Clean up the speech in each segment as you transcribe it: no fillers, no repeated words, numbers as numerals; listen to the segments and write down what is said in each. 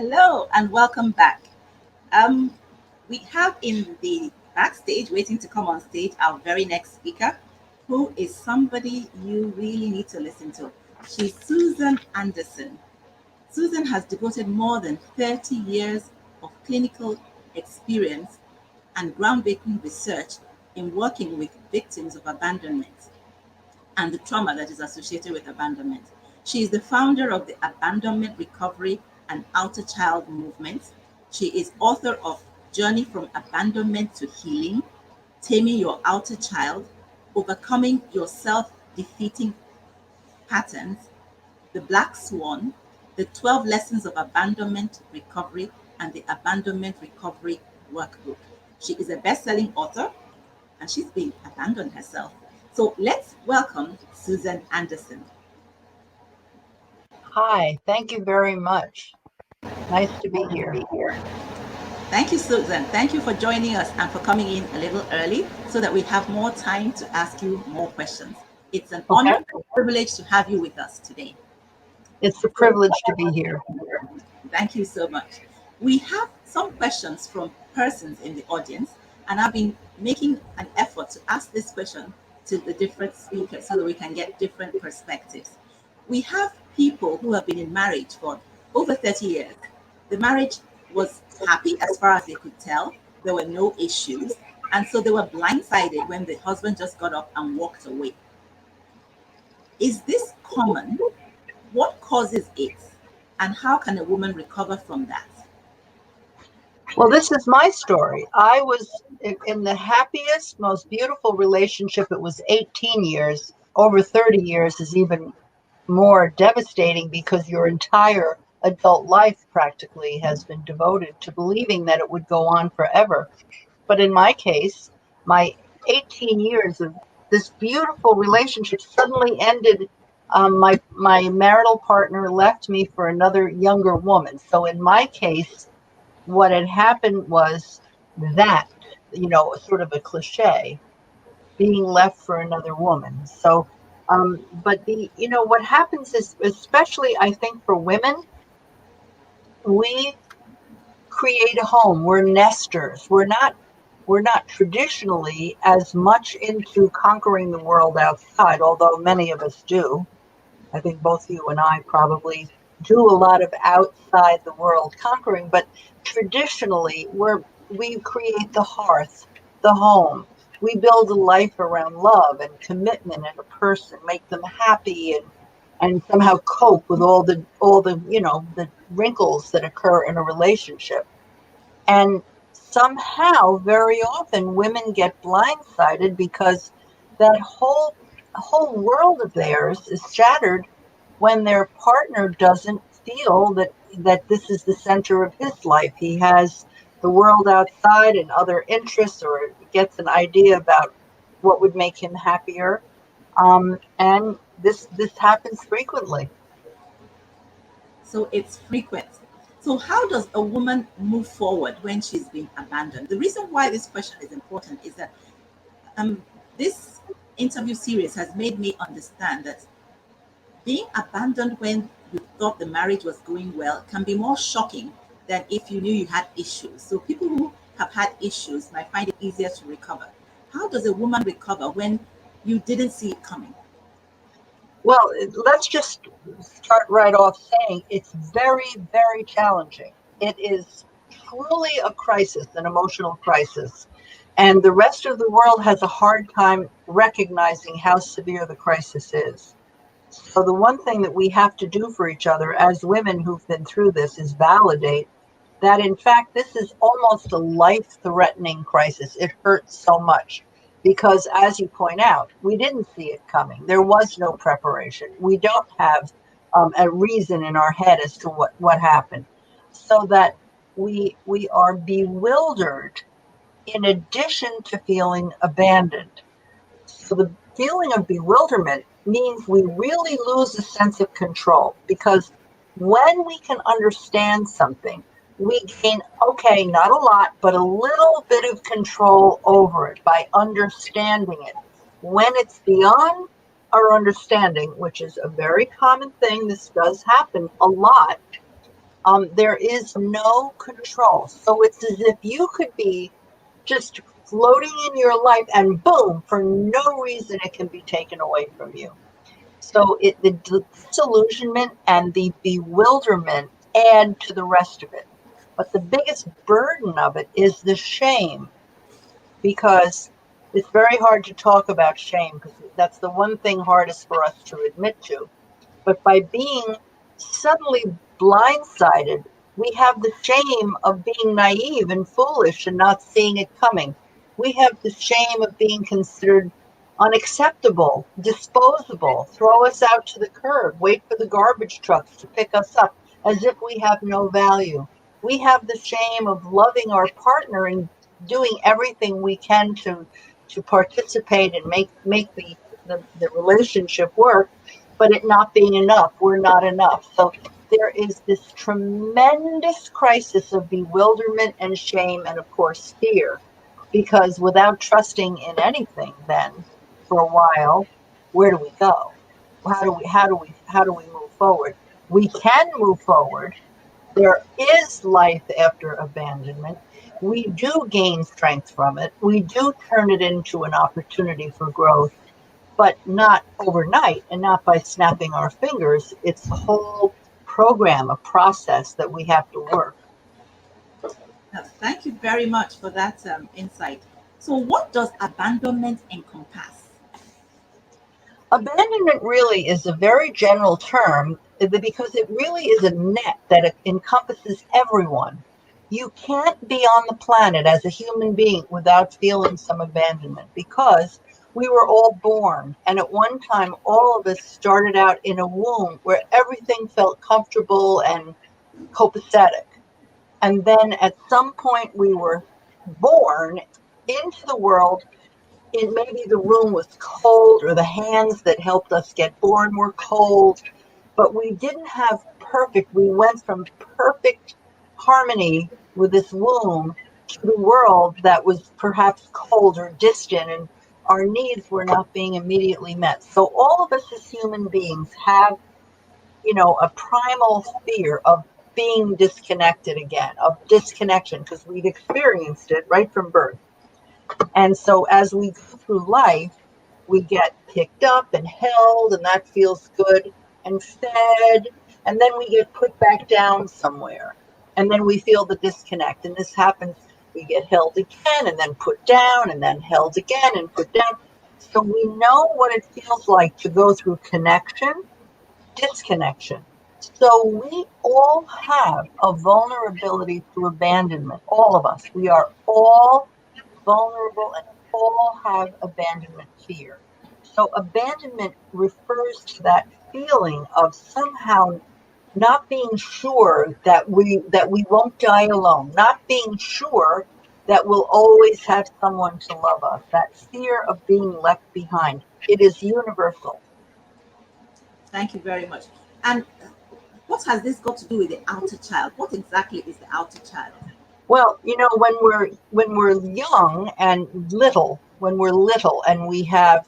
Hello and welcome back. Um, we have in the backstage, waiting to come on stage, our very next speaker, who is somebody you really need to listen to. She's Susan Anderson. Susan has devoted more than 30 years of clinical experience and groundbreaking research in working with victims of abandonment and the trauma that is associated with abandonment. She is the founder of the Abandonment Recovery and Outer Child movement. She is author of Journey from Abandonment to Healing, Taming Your Outer Child, Overcoming Your Self Defeating Patterns, The Black Swan, The 12 Lessons of Abandonment Recovery, and the Abandonment Recovery Workbook. She is a best selling author and she's been abandoned herself. So let's welcome Susan Anderson. Hi, thank you very much. Nice to be here. Thank you, Susan. Thank you for joining us and for coming in a little early so that we have more time to ask you more questions. It's an honor and privilege to have you with us today. It's a privilege to be here. Thank you so much. We have some questions from persons in the audience, and I've been making an effort to ask this question to the different speakers so that we can get different perspectives. We have people who have been in marriage for over 30 years. The marriage was happy as far as they could tell. There were no issues. And so they were blindsided when the husband just got up and walked away. Is this common? What causes it? And how can a woman recover from that? Well, this is my story. I was in the happiest, most beautiful relationship. It was 18 years. Over 30 years is even more devastating because your entire adult life practically has been devoted to believing that it would go on forever. But in my case, my 18 years of this beautiful relationship suddenly ended. My marital partner left me for another younger woman. So in my case, what had happened was that, sort of a cliche, being left for another woman. So, what happens is, especially I think for women, we create a home. We're nesters. We're not traditionally as much into conquering the world outside, although many of us do. I think both you and I probably do a lot of outside the world conquering, but traditionally we create the hearth, the home. We build a life around love and commitment and a person, make them happy and somehow cope with all the wrinkles that occur in a relationship. And somehow, very often, women get blindsided because that whole world of theirs is shattered when their partner doesn't feel that this is the center of his life. He has the world outside and other interests, or gets an idea about what would make him happier. And this happens frequently. So it's frequent. So, how does a woman move forward when she's been abandoned? The reason why this question is important is that um, this interview series has made me understand that being abandoned when you thought the marriage was going well can be more shocking than if you knew you had issues. So, people who have had issues might find it easier to recover. How does a woman recover when you didn't see it coming? Well, let's just start right off saying it's very, very challenging. It is truly a crisis, an emotional crisis. And the rest of the world has a hard time recognizing how severe the crisis is. So, the one thing that we have to do for each other as women who've been through this is validate that, in fact, this is almost a life threatening crisis. It hurts so much because, as you point out, we didn't see it coming. There was no preparation. We don't have a reason in our head as to what happened. So that we are bewildered in addition to feeling abandoned. So the feeling of bewilderment means we really lose a sense of control because when we can understand something, we gain, okay, not a lot, but a little bit of control over it by understanding it. When it's beyond our understanding, which is a very common thing, this does happen a lot, there is no control. So it's as if you could be just floating in your life and boom, for no reason it can be taken away from you. So the disillusionment and the bewilderment add to the rest of it. But the biggest burden of it is the shame, because it's very hard to talk about shame because that's the one thing hardest for us to admit to. But by being suddenly blindsided, we have the shame of being naive and foolish and not seeing it coming. We have the shame of being considered unacceptable, disposable, throw us out to the curb, wait for the garbage trucks to pick us up as if we have no value. We have the shame of loving our partner and doing everything we can to participate and make the relationship work, but it not being enough. We're not enough. So there is this tremendous crisis of bewilderment and shame, and of course, fear. Because without trusting in anything, then for a while, where do we go? How do we move forward? We can move forward. There is life after abandonment. We do gain strength from it. We do turn it into an opportunity for growth, but not overnight and not by snapping our fingers. It's a whole program, a process that we have to work. Thank you very much for that insight. So, what does abandonment encompass? Abandonment really is a very general term because it really is a net that encompasses everyone. You can't be on the planet as a human being without feeling some abandonment because we were all born. And at one time, all of us started out in a womb where everything felt comfortable and copacetic. And then at some point, we were born into the world. It maybe the room was cold or the hands that helped us get born were cold, but we didn't have perfect. We went from perfect harmony with this womb to the world that was perhaps cold or distant, and our needs were not being immediately met. So all of us as human beings have, a primal fear of being disconnected again, of disconnection, because we've experienced it right from birth. And so as we go through life, we get picked up and held, and that feels good, and fed, and then we get put back down somewhere. And then we feel the disconnect. And this happens, we get held again, and then put down, and then held again, and put down. So we know what it feels like to go through connection, disconnection. So we all have a vulnerability to abandonment, all of us. We are all vulnerable and all have abandonment fear. So abandonment refers to that feeling of somehow not being sure that we won't die alone, not being sure that we'll always have someone to love us, that fear of being left behind. It is universal. Thank you very much. And what has this got to do with the outer child? What exactly is the outer child? Well, when we're young and little, when we're little and we have,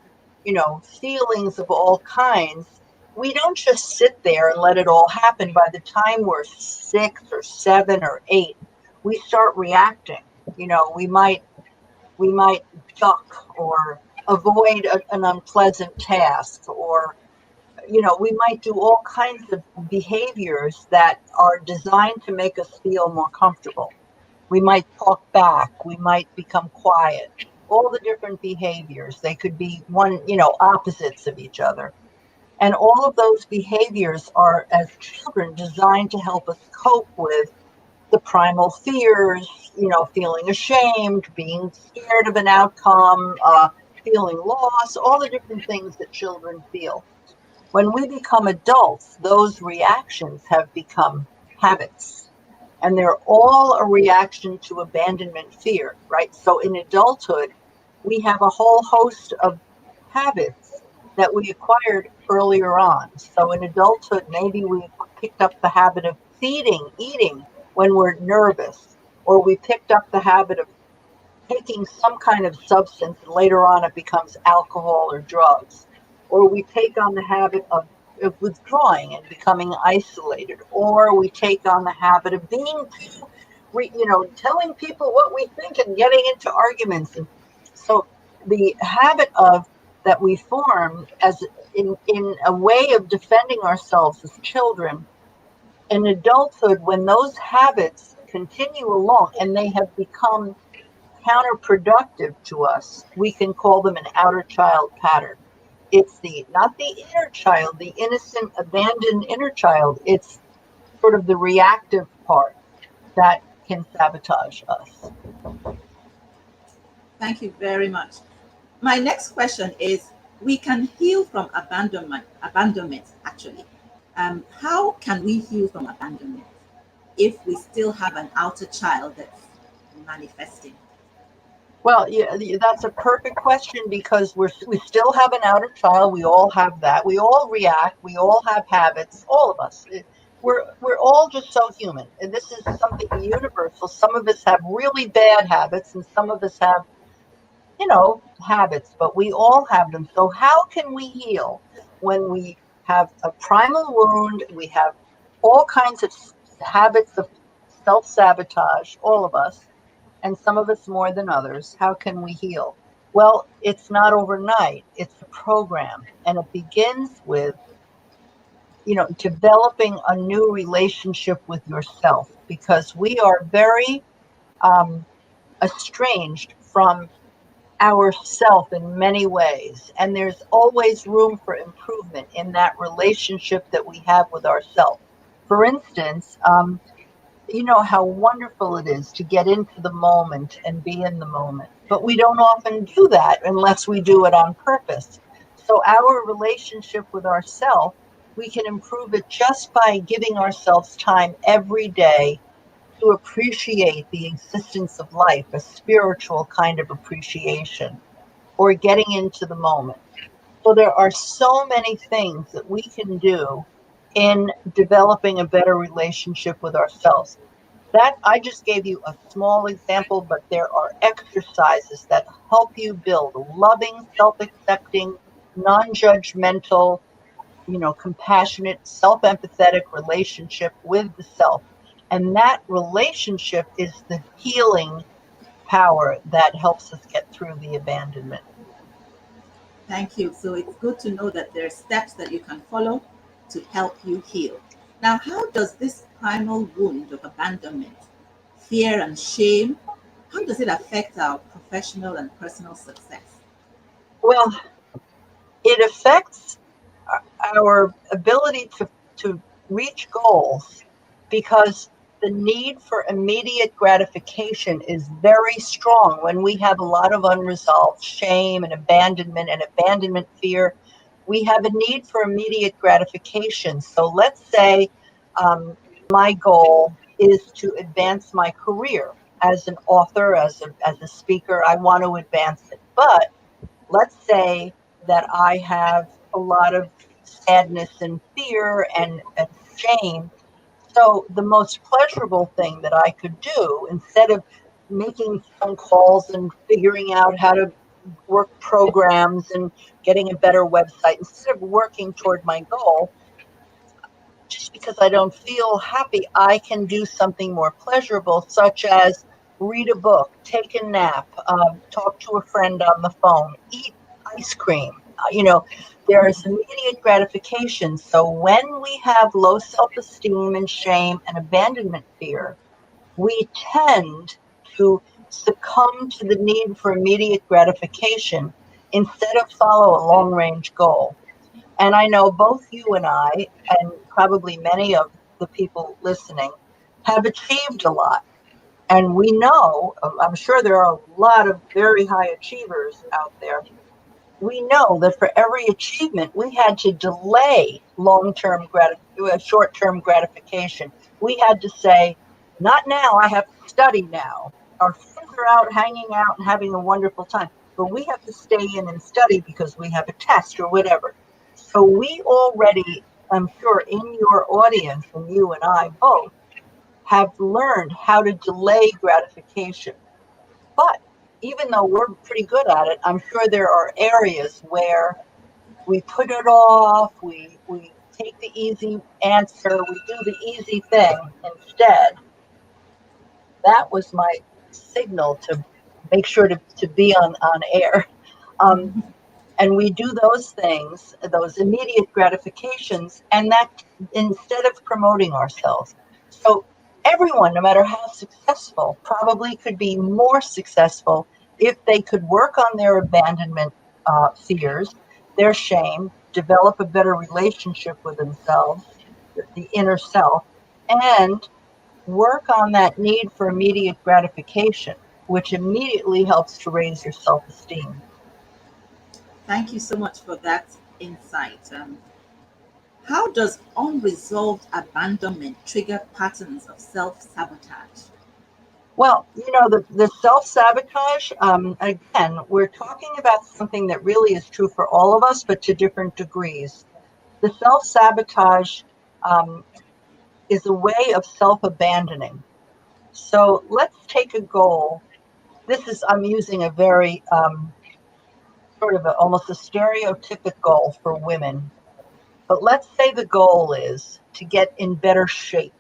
feelings of all kinds, we don't just sit there and let it all happen. By the time we're 6 or 7 or 8, we start reacting. We might duck or avoid an unpleasant task, or we might do all kinds of behaviors that are designed to make us feel more comfortable. We might talk back. We might become quiet. All the different behaviors. They could be opposites of each other. And all of those behaviors are, as children, designed to help us cope with the primal fears, feeling ashamed, being scared of an outcome, feeling lost, all the different things that children feel. When we become adults, those reactions have become habits, and they're all a reaction to abandonment fear, right? So in adulthood, we have a whole host of habits that we acquired earlier on. So in adulthood, maybe we picked up the habit of eating when we're nervous, or we picked up the habit of taking some kind of substance, and later on it becomes alcohol or drugs. Or we take on the habit of withdrawing and becoming isolated, or we take on the habit of being too, telling people what we think and getting into arguments. And so the habit of that we form as in a way of defending ourselves as children in adulthood, when those habits continue along and they have become counterproductive to us, we can call them an outer child pattern. It's the not the inner child, the innocent, abandoned inner child. It's sort of the reactive part that can sabotage us. Thank you very much. My next question is, we can heal from abandonment actually. How can we heal from abandonment if we still have an outer child that's manifesting? Well, yeah, that's a perfect question because we still have an outer child. We all have that. We all react. We all have habits. All of us. We're all just so human, and this is something universal. Some of us have really bad habits, and some of us have habits, but we all have them. So how can we heal when we have a primal wound? We have all kinds of habits of self-sabotage, all of us, and some of us more than others. How can we heal? Well, it's not overnight. It's a program, and it begins with, developing a new relationship with yourself, because we are very estranged from ourself in many ways, and there's always room for improvement in that relationship that we have with ourself. For instance, you know how wonderful it is to get into the moment and be in the moment, but we don't often do that unless we do it on purpose. So our relationship with ourself, we can improve it just by giving ourselves time every day to appreciate the existence of life, a spiritual kind of appreciation, or getting into the moment. So there are so many things that we can do in developing a better relationship with ourselves. That I just gave you a small example, but there are exercises that help you build a loving, self-accepting, non-judgmental, compassionate, self-empathetic relationship with the self. And that relationship is the healing power that helps us get through the abandonment. Thank you. So it's good to know that there are steps that you can follow to help you heal. Now, how does this primal wound of abandonment, fear, and shame, how does it affect our professional and personal success? Well, it affects our ability to reach goals, because the need for immediate gratification is very strong when we have a lot of unresolved shame and abandonment fear. We have a need for immediate gratification. So let's say my goal is to advance my career as an author, as a speaker. I want to advance it. But let's say that I have a lot of sadness and fear and shame. So the most pleasurable thing that I could do, instead of making phone calls and figuring out how to work programs and getting a better website, instead of working toward my goal, just because I don't feel happy, I can do something more pleasurable, such as read a book, take a nap, talk to a friend on the phone, eat ice cream. There is immediate gratification. So when we have low self esteem and shame and abandonment fear, we tend to succumb to the need for immediate gratification instead of follow a long range goal. And I know both you and I, and probably many of the people listening, have achieved a lot. And we know, I'm sure there are a lot of very high achievers out there. We know that for every achievement, we had to delay short term gratification. We had to say, not now, I have to study now. Our friends are out hanging out and having a wonderful time, but we have to stay in and study because we have a test or whatever. So we already, I'm sure, in your audience, and you and I both, have learned how to delay gratification. But even though we're pretty good at it, I'm sure there are areas where we put it off, we take the easy answer, we do the easy thing instead. That was my signal to make sure to be on air. Um, and we do those things, those immediate gratifications, and that instead of promoting ourselves. So everyone, no matter how successful, probably could be more successful if they could work on their abandonment fears, their shame, develop a better relationship with themselves, the inner self, and work on that need for immediate gratification, which immediately helps to raise your self-esteem. Thank you so much for that insight. How does unresolved abandonment trigger patterns of self sabotage? Well, the self-sabotage, again, we're talking about something that really is true for all of us, but to different degrees. The self-sabotage um, is a way of self-abandoning. So let's take a goal. I'm using a very sort of almost a stereotypic goal for women. But let's say the goal is to get in better shape.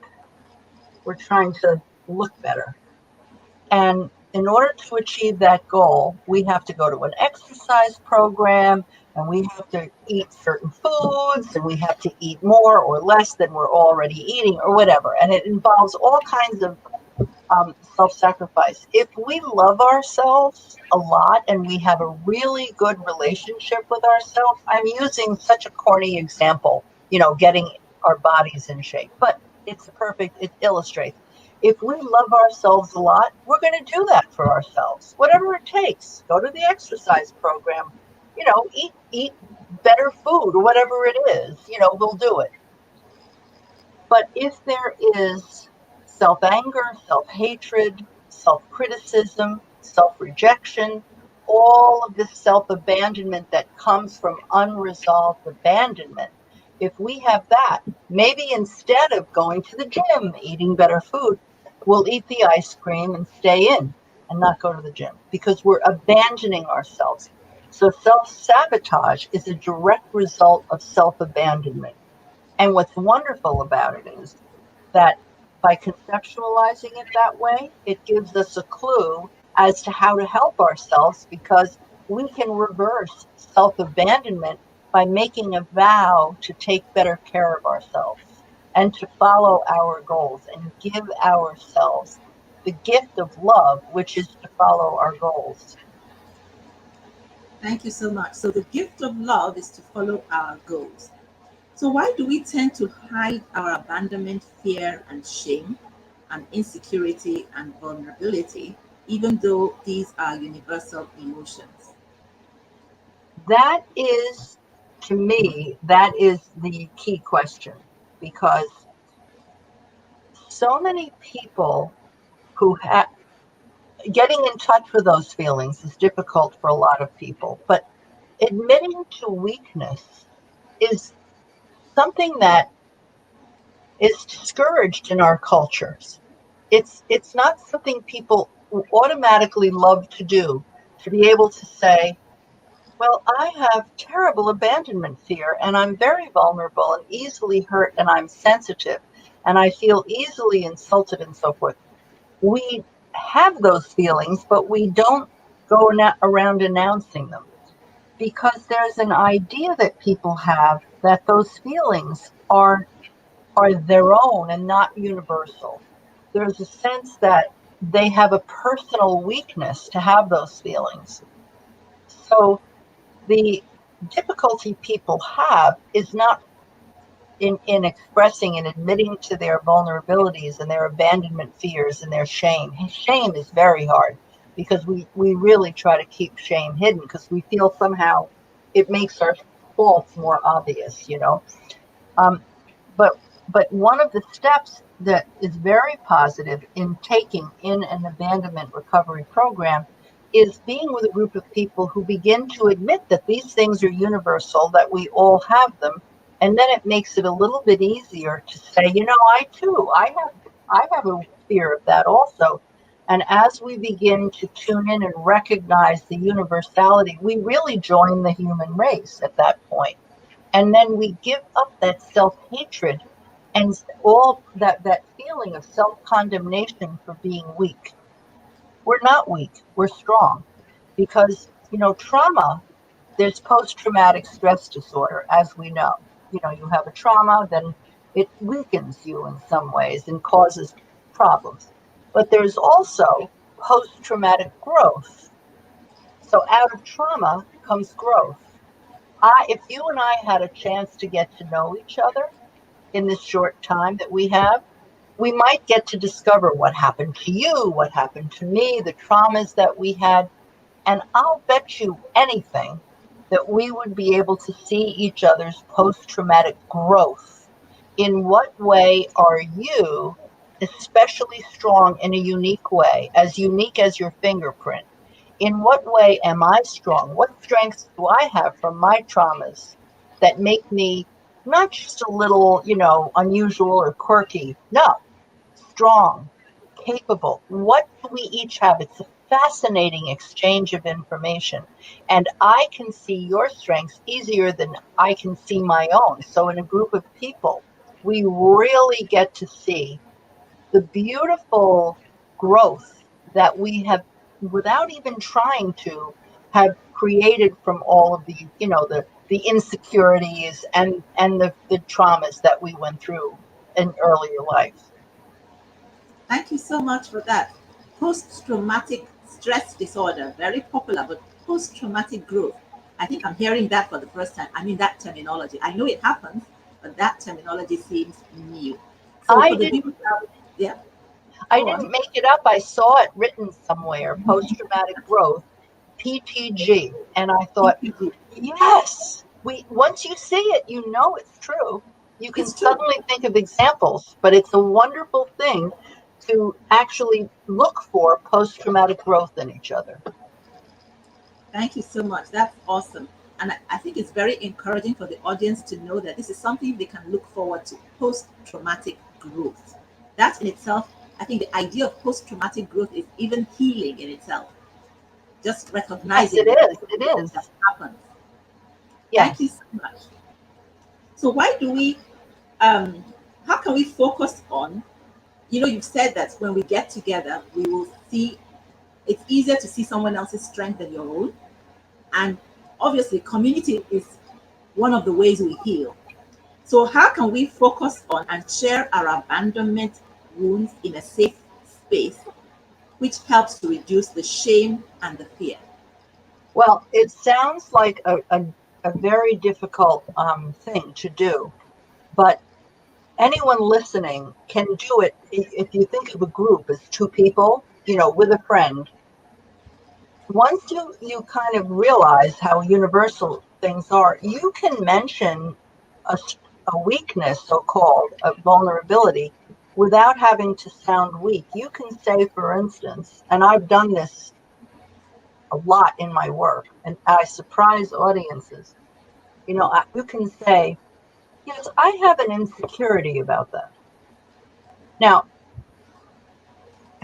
We're trying to look better. And in order to achieve that goal, we have to go to an exercise program and we have to eat certain foods and we have to eat more or less than we're already eating or whatever. And it involves all kinds of self-sacrifice. If we love ourselves a lot and we have a really good relationship with ourselves, I'm using such a corny example, getting our bodies in shape, but it illustrates. If we love ourselves a lot, we're going to do that for ourselves, whatever it takes. Go to the exercise program, eat better food or whatever it is, we'll do it. But if there is self anger, self hatred, self criticism, self rejection, all of this self abandonment that comes from unresolved abandonment, if we have that, maybe instead of going to the gym, eating better food, we'll eat the ice cream and stay in and not go to the gym because we're abandoning ourselves. So self sabotage is a direct result of self abandonment. And what's wonderful about it is that by conceptualizing it that way, it gives us a clue as to how to help ourselves because we can reverse self abandonment by making a vow to take better care of ourselves and to follow our goals and give ourselves the gift of love, which is to follow our goals. Thank you so much. So, the gift of love is to follow our goals. So, why do we tend to hide our abandonment, fear, and shame, and insecurity and vulnerability, even though these are universal emotions? That is, to me, that is the key question because so many people who have getting in touch with those feelings is difficult for a lot of people, but admitting to weakness is something that is discouraged in our cultures. It's not something people automatically love to do, to be able to say, well, I have terrible abandonment fear and I'm very vulnerable and easily hurt and I'm sensitive and I feel easily insulted and so forth. We have those feelings, but we don't go around announcing them because there's an idea that people have that those feelings are their own and not universal. There's a sense that they have a personal weakness to have those feelings. So the difficulty people have is not in expressing and admitting to their vulnerabilities and their abandonment fears and their shame. Shame is very hard because we really try to keep shame hidden because we feel somehow it makes our faults more obvious. Um, but but one of the steps that is very positive in taking in an abandonment recovery program is being with a group of people who begin to admit that these things are universal, that we all have them, and then it makes it a little bit easier to say, I too, I have a fear of that also. And as we begin to tune in and recognize the universality, we really join the human race at that point. And then we give up that self-hatred and all that feeling of self-condemnation for being weak. We're not weak, we're strong. Because, trauma, there's post-traumatic stress disorder, as we know. You have a trauma, then it weakens you in some ways and causes problems. But there's also post-traumatic growth. So out of trauma comes growth. If you and I had a chance to get to know each other in this short time that we have, we might get to discover what happened to you, what happened to me, the traumas that we had. And I'll bet you anything that we would be able to see each other's post traumatic growth. In what way are you especially strong in a unique way, as unique as your fingerprint? In what way am I strong? What strengths do I have from my traumas that make me not just a little, unusual or quirky? No, strong, capable. What do we each have? It's a fascinating exchange of information. And I can see your strengths easier than I can see my own. So in a group of people, we really get to see the beautiful growth that we have, without even trying to, have created from all of the insecurities and the traumas that we went through in earlier life. Thank you so much for that. Post traumatic stress disorder, very popular, but post traumatic growth. I think I'm hearing that for the first time. I mean, that terminology. I know it happens, but that terminology seems new. So, I for the didn't people out, yeah, I go on. didn't make it up. I saw it written somewhere, post traumatic growth, PTG. And I thought, PPG. yes, we once you see it, you know it's true. You can It's true. suddenly think of examples, but it's a wonderful thing to actually look for post traumatic growth in each other. Thank you so much. That's awesome. And I think it's very encouraging for the audience to know that this is something they can look forward to, post traumatic growth. That in itself, I think the idea of post traumatic growth is even healing in itself. Just Yes, recognizing it that is. this is It something that is. happens. Thank you Yes. so much. So, why do we, um, how can we focus on, you've said that when we get together, we will see, it's easier to see someone else's strength than your own. And obviously, community is one of the ways we heal. So, how can we focus on and share our abandonment wounds in a safe space, which helps to reduce the shame and the fear? Well, it sounds like a very difficult thing to do, but anyone listening can do it. If you think of a group as two people, with a friend, once you kind of realize how universal things are, you can mention a weakness, so called, a vulnerability, without having to sound weak. You can say, for instance, and I've done this a lot in my work, and I surprise audiences. You can say, yes, I have an insecurity about that. Now,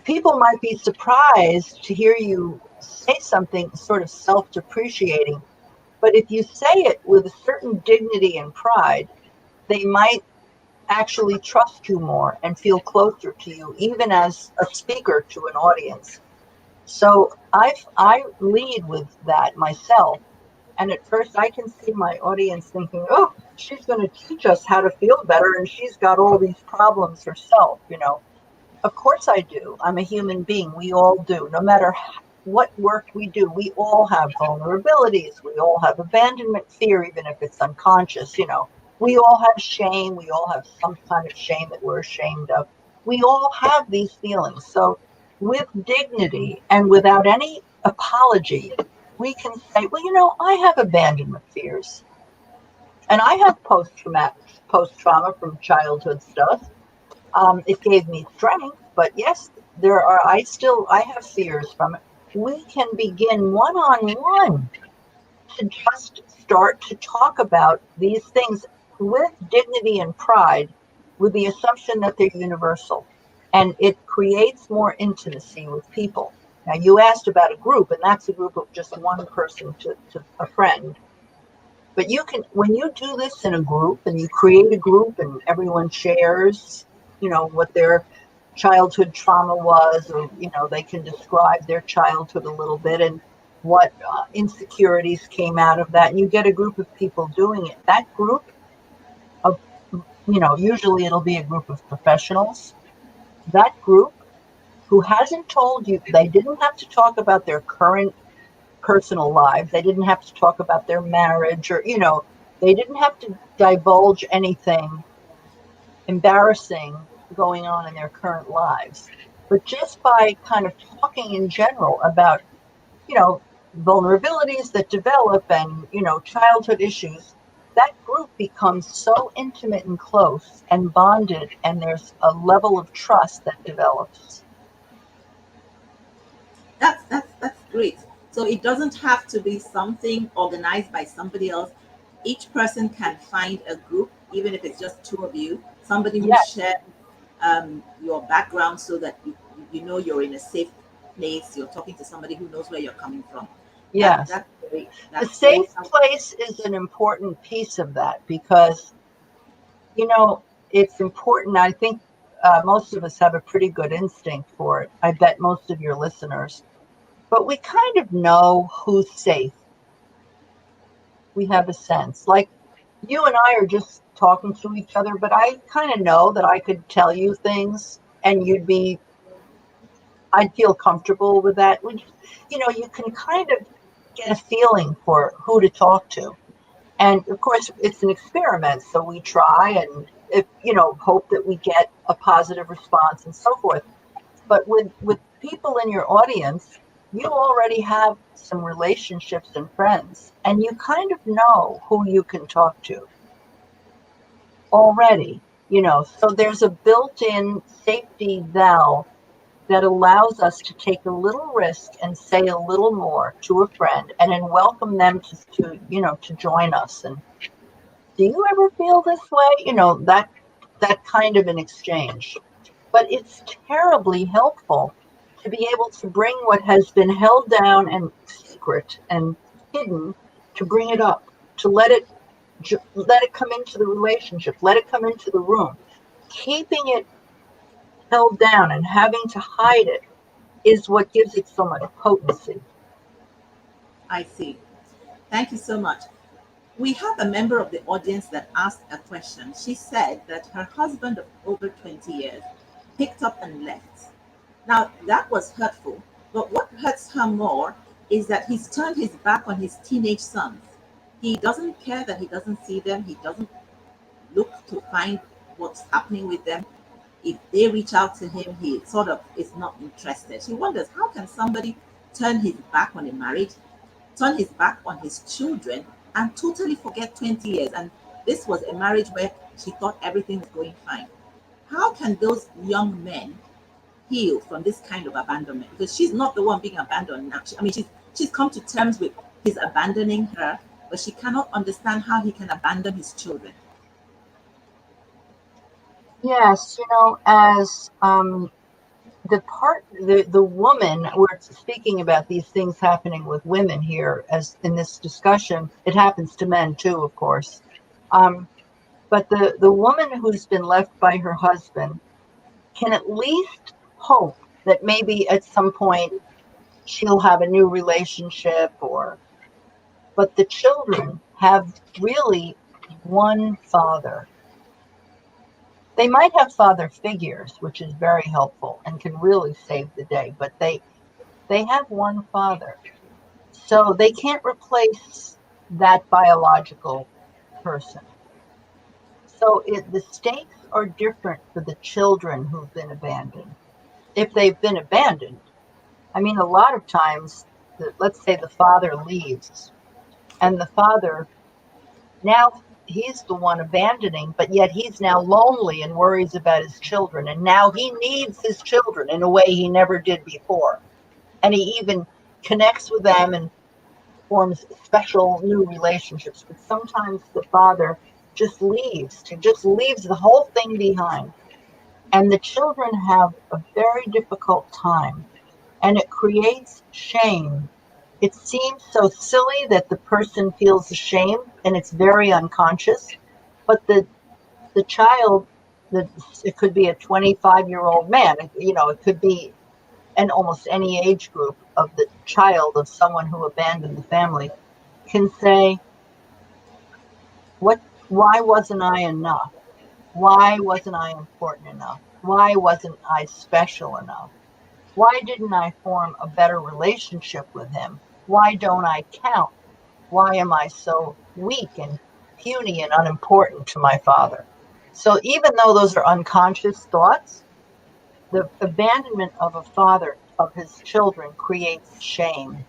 people might be surprised to hear you say something sort of self depreciating, but if you say it with a certain dignity and pride, they might actually trust you more and feel closer to you, even as a speaker to an audience. So I lead with that myself. And at first, I can see my audience thinking, oh, she's going to teach us how to feel better, and she's got all these problems herself. Of course I do. I'm a human being. We all do. No matter what work we do, we all have vulnerabilities. We all have abandonment fear, even if it's unconscious. We all have shame. We all have some kind of shame that we're ashamed of. We all have these feelings. So, with dignity and without any apology, we can say, well, I have abandonment fears and I have post trauma from childhood stuff. It gave me strength, but yes, I have fears from it. We can begin one on one to just start to talk about these things with dignity and pride, with the assumption that they're universal. And it creates more intimacy with people. Now, you asked about a group, and that's a group of just one person to a friend. But you can, when you do this in a group and you create a group and everyone shares, what their childhood trauma was, or, they can describe their childhood a little bit and what insecurities came out of that. And you get a group of people doing it. That group of, usually it'll be a group of professionals. That group who hasn't told you, they didn't have to talk about their current personal lives. They didn't have to talk about their marriage or, they didn't have to divulge anything embarrassing going on in their current lives. But just by kind of talking in general about, you know, vulnerabilities that develop and, childhood issues, that group becomes so intimate and close and bonded, and there's a level of trust that develops. That's great. So it doesn't have to be something organized by somebody else. Each person can find a group, even if it's just two of you, somebody who Yes, shares your background, so that you know you're in a safe place. You're talking to somebody who knows where you're coming from. yes. That's great. The That's safe great. place is an important piece of that because, it's important. I think most of us have a pretty good instinct for it. I bet most of your listeners, but we kind of know who's safe. We have a sense. Like you and I are just talking to each other, but I kind of know that I could tell you things and I'd feel comfortable with that. You can kind of get a feeling for who to talk to. And of course, it's an experiment, so we try and if hope that we get a positive response and so forth. But with people in your audience, you already have some relationships and friends, and you kind of know who you can talk to already. So there's a built-in safety valve that allows us to take a little risk and say a little more to a friend, and then welcome them to join us. And do you ever feel this way? That kind of an exchange. But it's terribly helpful to be able to bring what has been held down and secret and hidden, to bring it up, to let it come into the relationship, let it come into the room. Keeping it held down and having to hide it is what gives it so much potency. I see. Thank you so much. We have a member of the audience that asked a question. She said that her husband of over 20 years picked up and left. Now, that was hurtful, but what hurts her more is that he's turned his back on his teenage sons. He doesn't care that he doesn't see them, he doesn't look to find what's happening with them. If they reach out to him, he sort of is not interested. She wonders, how can somebody turn his back on a marriage, turn his back on his children, and totally forget 20 years? And this was a marriage where she thought everything was going fine. How can those young men heal from this kind of abandonment? Because she's not the one being abandoned now. She's come to terms with his abandoning her, but she cannot understand how he can abandon his children. Yes, as the woman, we're speaking about these things happening with women here as in this discussion. It happens to men too, of course. Um, but the woman who's been left by her husband can at least hope that maybe at some point she'll have a new relationship, or but the children have really one father. They might have father figures, which is very helpful and can really save the day, but they have one father. So they can't replace that biological person. So the stakes are different for the children who've been abandoned. If they've been abandoned, I mean, a lot of times, let's say the father leaves, and the father now he's the one abandoning, but yet he's now lonely and worries about his children. And now he needs his children in a way he never did before. And he even connects with them and forms special new relationships. But sometimes the father just leaves the whole thing behind. And the children have a very difficult time. And it creates shame. it seems so silly that the person feels ashamed and it's very unconscious, but the child, the it could be a 25-year-old man, it could be and almost any age group of the child of someone who abandoned the family can say, what why wasn't I enough? Why wasn't I important enough? Why wasn't I special enough? Why didn't I form a better relationship with him? Why don't I count? Why am I so weak and puny and unimportant to my father? So even though those are unconscious thoughts, the abandonment of a father of his children creates shame.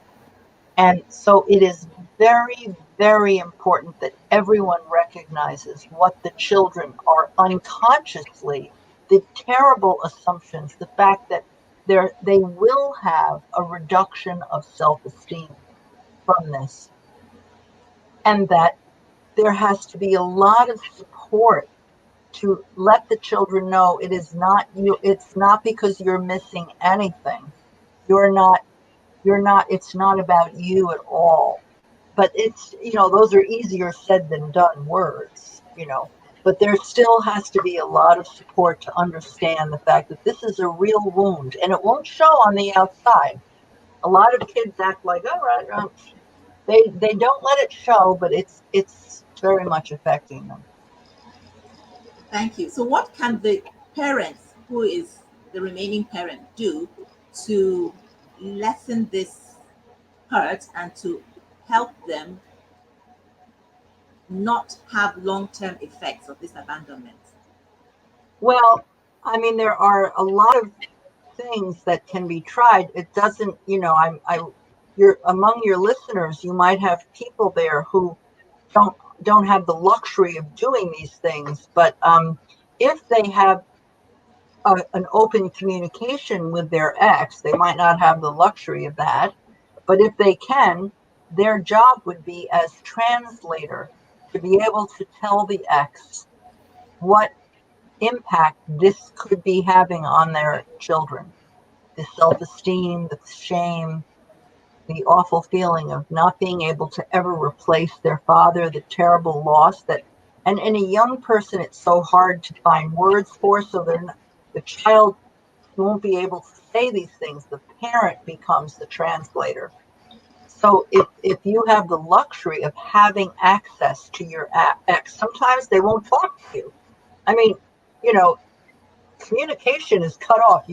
And so it is very, very important that everyone recognizes what the children are unconsciously, the terrible assumptions, the fact that they will have a reduction of self-esteem from this, and that there has to be a lot of support to let the children know it is not you, it's not because you're missing anything. You're not, it's not about you at all. But it's, those are easier said than done words. But there still has to be a lot of support to understand the fact that this is a real wound and it won't show on the outside. A lot of kids act like, all right, they don't let it show, but it's very much affecting them. Thank you. So, what can the parents, who is the remaining parent, do to lessen this hurt and to help them not have long term effects of this abandonment? Well, I mean, there are a lot of things that can be tried. It doesn't, you're among your listeners, you might have people there who don't don't have the luxury of doing these things, but if they have an open communication with their ex, they might not have the luxury of that. But if they can, their job would be as translator to be able to tell the ex what impact this could be having on their children, the self-esteem, the shame, the awful feeling of not being able to ever replace their father, the terrible loss that, and in a young person, it's so hard to find words for, so they're not, the child won't be able to say these things. The parent becomes the translator. So if you have the luxury of having access to your ex, sometimes they won't talk to you. I mean, you know, communication is cut off.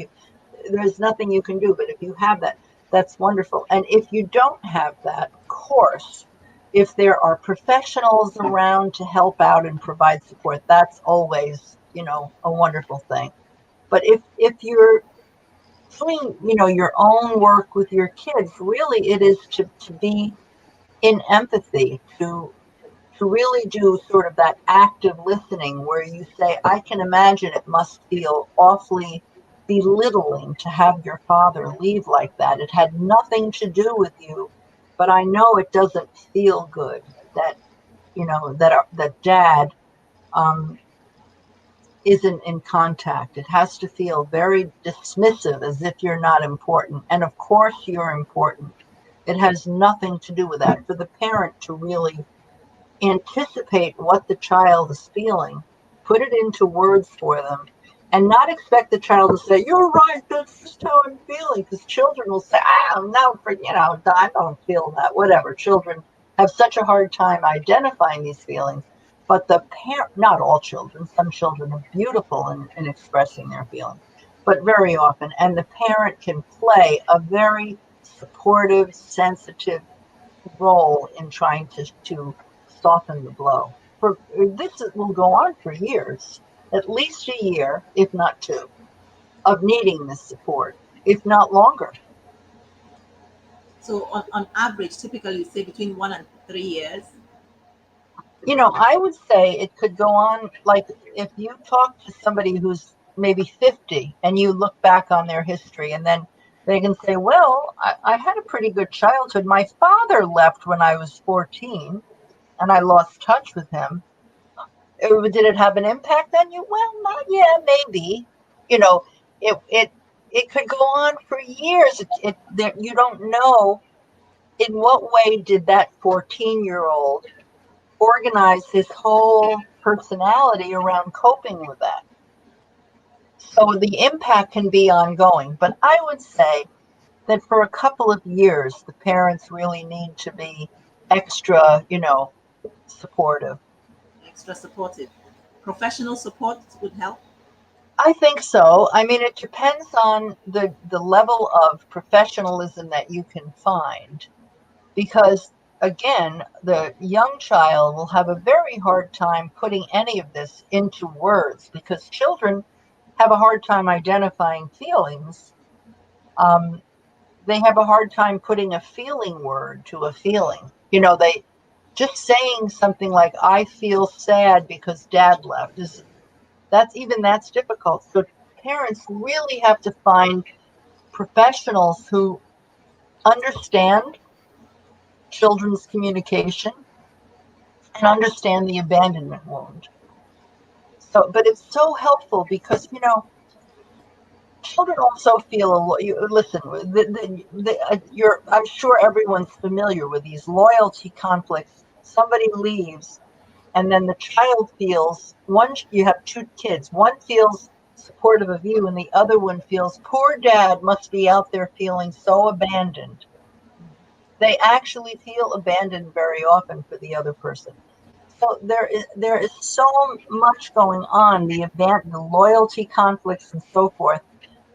There's nothing you can do. But if you have that, that's wonderful. And if you don't have that, of course, if there are professionals around to help out and provide support, that's always, a wonderful thing. But if you're doing, your own work with your kids, really it is to be in empathy, to really do sort of that active listening where you say, I can imagine it must feel awfully belittling to have your father leave like that. It had nothing to do with you, but I know it doesn't feel good that, that dad um, isn't in contact. It has to feel very dismissive, as if you're not important. And of course, you're important. It has nothing to do with that. For the parent to really anticipate what the child is feeling, put it into words for them, and not expect the child to say, "You're right, that's just how I'm feeling," because children will say, no, I don't feel that, whatever. Children have such a hard time identifying these feelings. But the parent, not all children, some children are beautiful in expressing their feelings, but very often, and the parent can play a very supportive, sensitive role in trying to soften the blow. For this will go on for years, at least a year, if not two, of needing this support, if not longer. So, on average, typically you say between 1 and 3 years. I would say it could go on, like if you talk to somebody who's maybe 50 and you look back on their history, and then they can say, well, I had a pretty good childhood. My father left when I was 14 and I lost touch with him. Did it have an impact on you? Well, not yeah, maybe. You know, it could go on for years. You don't know in what way did that 14-year-old organize his whole personality around coping with that? So the impact can be ongoing, but I would say that for a couple of years, the parents really need to be extra, supportive. Extra supportive. Professional support would help. I think so. I mean, it depends on the level of professionalism that you can find, because again, the young child will have a very hard time putting any of this into words because children have a hard time identifying feelings. Um, they have a hard time putting a feeling word to a feeling. They just saying something like, I feel sad because dad left is that's difficult. So parents really have to find professionals who understand children's communication and understand the abandonment wound. So, but it's so helpful because, children also feel, listen, I'm sure everyone's familiar with these loyalty conflicts. Somebody leaves, and then the child feels, you have two kids, one feels supportive of you, and the other one feels, poor dad must be out there feeling so abandoned. They actually feel abandoned very often for the other person. So there is so much going on, the loyalty conflicts and so forth,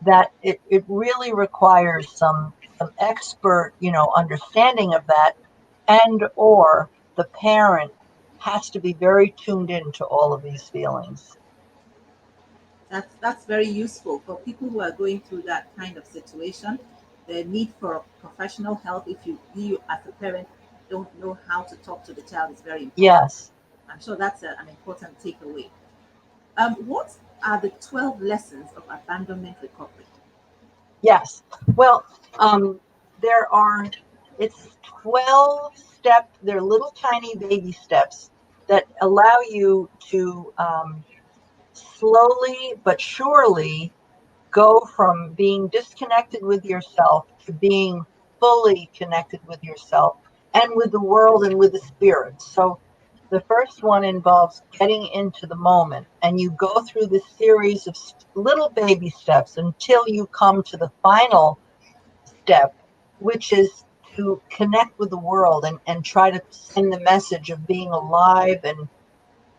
that it really requires some expert, understanding of that, and or the parent has to be very tuned into all of these feelings. That's very useful for people who are going through that kind of situation. The need for professional help if you as a parent don't know how to talk to the child is very important. Yes, I'm sure that's an important takeaway. What are the 12 lessons of abandonment recovery? yes. Well, there are, it's 12 steps, they're little tiny baby steps that allow you to slowly but surely go from being disconnected with yourself to being fully connected with yourself and with the world and with the spirit. So the first one involves getting into the moment, and you go through this series of little baby steps until you come to the final step, which is to connect with the world and try to send the message of being alive and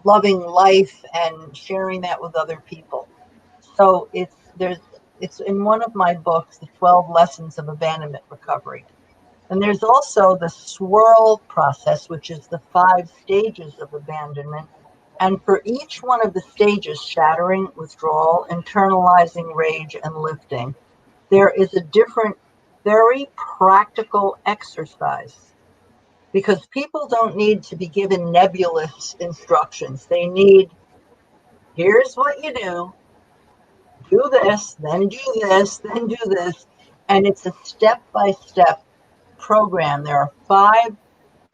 loving life and sharing that with other people. So it's in one of my books, The 12 Lessons of Abandonment Recovery. And there's also the swirl process, which is the 5 stages of abandonment. And for each one of the stages, shattering, withdrawal, internalizing, rage, and lifting, there is a different, very practical exercise, because people don't need to be given nebulous instructions. They need, here's what you do this, then do this, then do this. And it's a step by step program. There are 5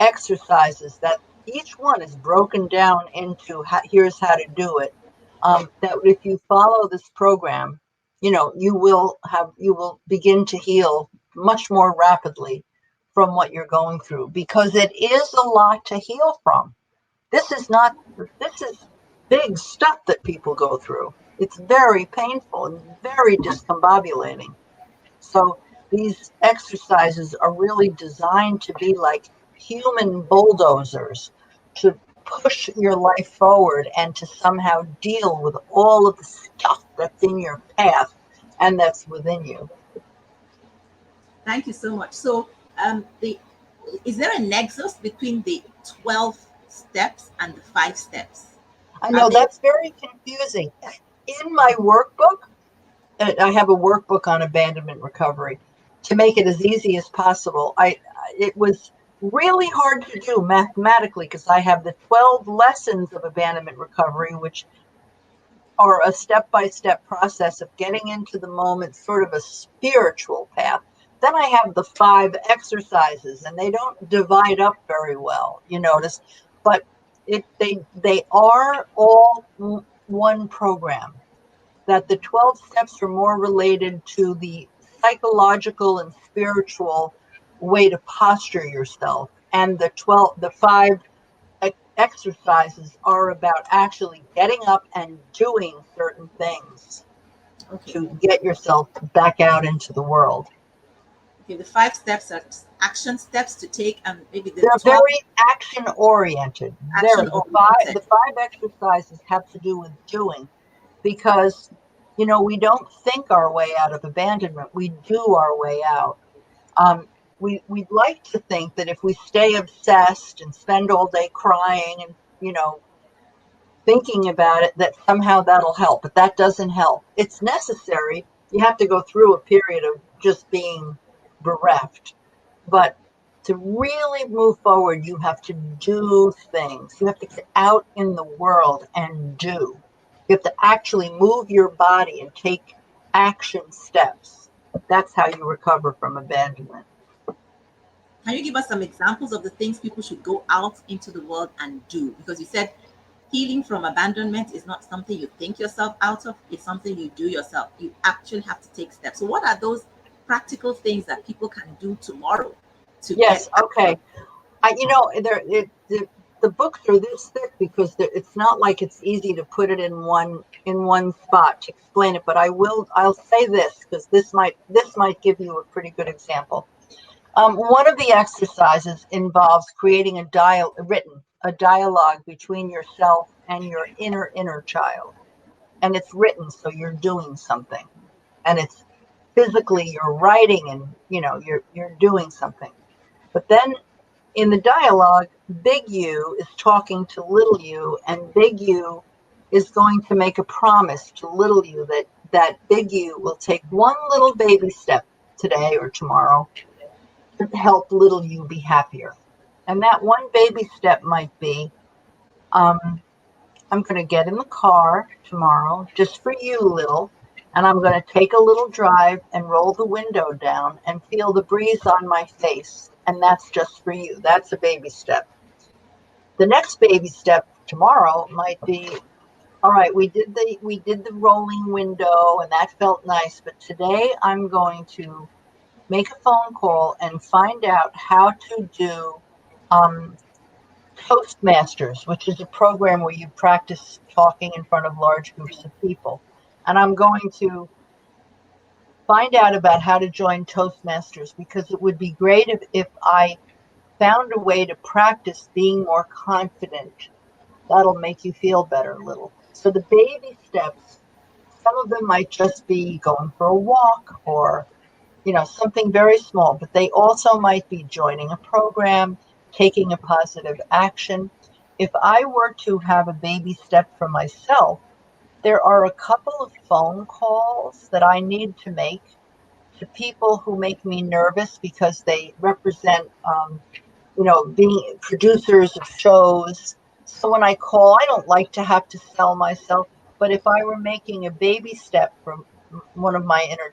exercises that each one is broken down into here's how to do it. That if you follow this program, you will begin to heal much more rapidly from what you're going through, because it is a lot to heal from. This is not, this is big stuff that people go through. It's very painful and very discombobulating. So these exercises are really designed to be like human bulldozers to push your life forward and to somehow deal with all of the stuff that's in your path and that's within you. Thank you so much. So, the is there a nexus between the 12 steps and the 5 steps? I Are know they that's very confusing. In my workbook, I have a workbook on abandonment recovery to make it as easy as possible. It was really hard to do mathematically because I have the 12 lessons of abandonment recovery, which are a step-by-step process of getting into the moment, sort of a spiritual path. Then I have the 5 exercises, and they don't divide up very well, you notice, but they are all one program. That the 12 steps are more related to the psychological and spiritual way to posture yourself. And the five exercises are about actually getting up and doing certain things Okay. to get yourself back out into the world. Okay. The 5 steps are action steps to take, and maybe the They're top very action oriented. action The oriented. five exercises have to do with doing, because we don't think our way out of abandonment. We do our way out. Um, we'd like to think that if we stay obsessed and spend all day crying and thinking about it, that somehow that'll help, but that doesn't help. It's necessary. You have to go through a period of just being bereft, but to really move forward, you have to do things. You have to get out in the world and do. You have to actually move your body and take action steps. That's how you recover from abandonment. Can you give us some examples of the things people should go out into the world and do? Because you said healing from abandonment is not something you think yourself out of, it's something you do yourself. You actually have to take steps. So, what are those practical things that people can do tomorrow to Yes, get out okay. of? The books are this thick because it's not like it's easy to put it in one spot to explain it. But I'll say this because this might give you a pretty good example. One of the exercises involves creating a dialogue between yourself and your inner child, and it's written, so you're doing something, and it's physically you're writing, and you're doing something. But then in the dialogue, big you is talking to little you, and big you is going to make a promise to little you that big you will take one little baby step today or tomorrow to help little you be happier. And that one baby step might be, um, I'm going to get in the car tomorrow just for you, little, and I'm going to take a little drive and roll the window down and feel the breeze on my face. And that's just for you. That's a baby step. The next baby step tomorrow might be, all right, we did the rolling window and that felt nice, but today I'm going to make a phone call and find out how to do um, Toastmasters, which is a program where you practice talking in front of large groups of people. And I'm going to find out about how to join Toastmasters because it would be great if I found a way to practice being more confident. That'll make you feel better a little. So the baby steps, some of them might just be going for a walk or something very small, but they also might be joining a program, taking a positive action. If I were to have a baby step for myself, there are a couple of phone calls that I need to make to people who make me nervous because they represent, being producers of shows. So when I call, I don't like to have to sell myself. But if I were making a baby step from one of my inner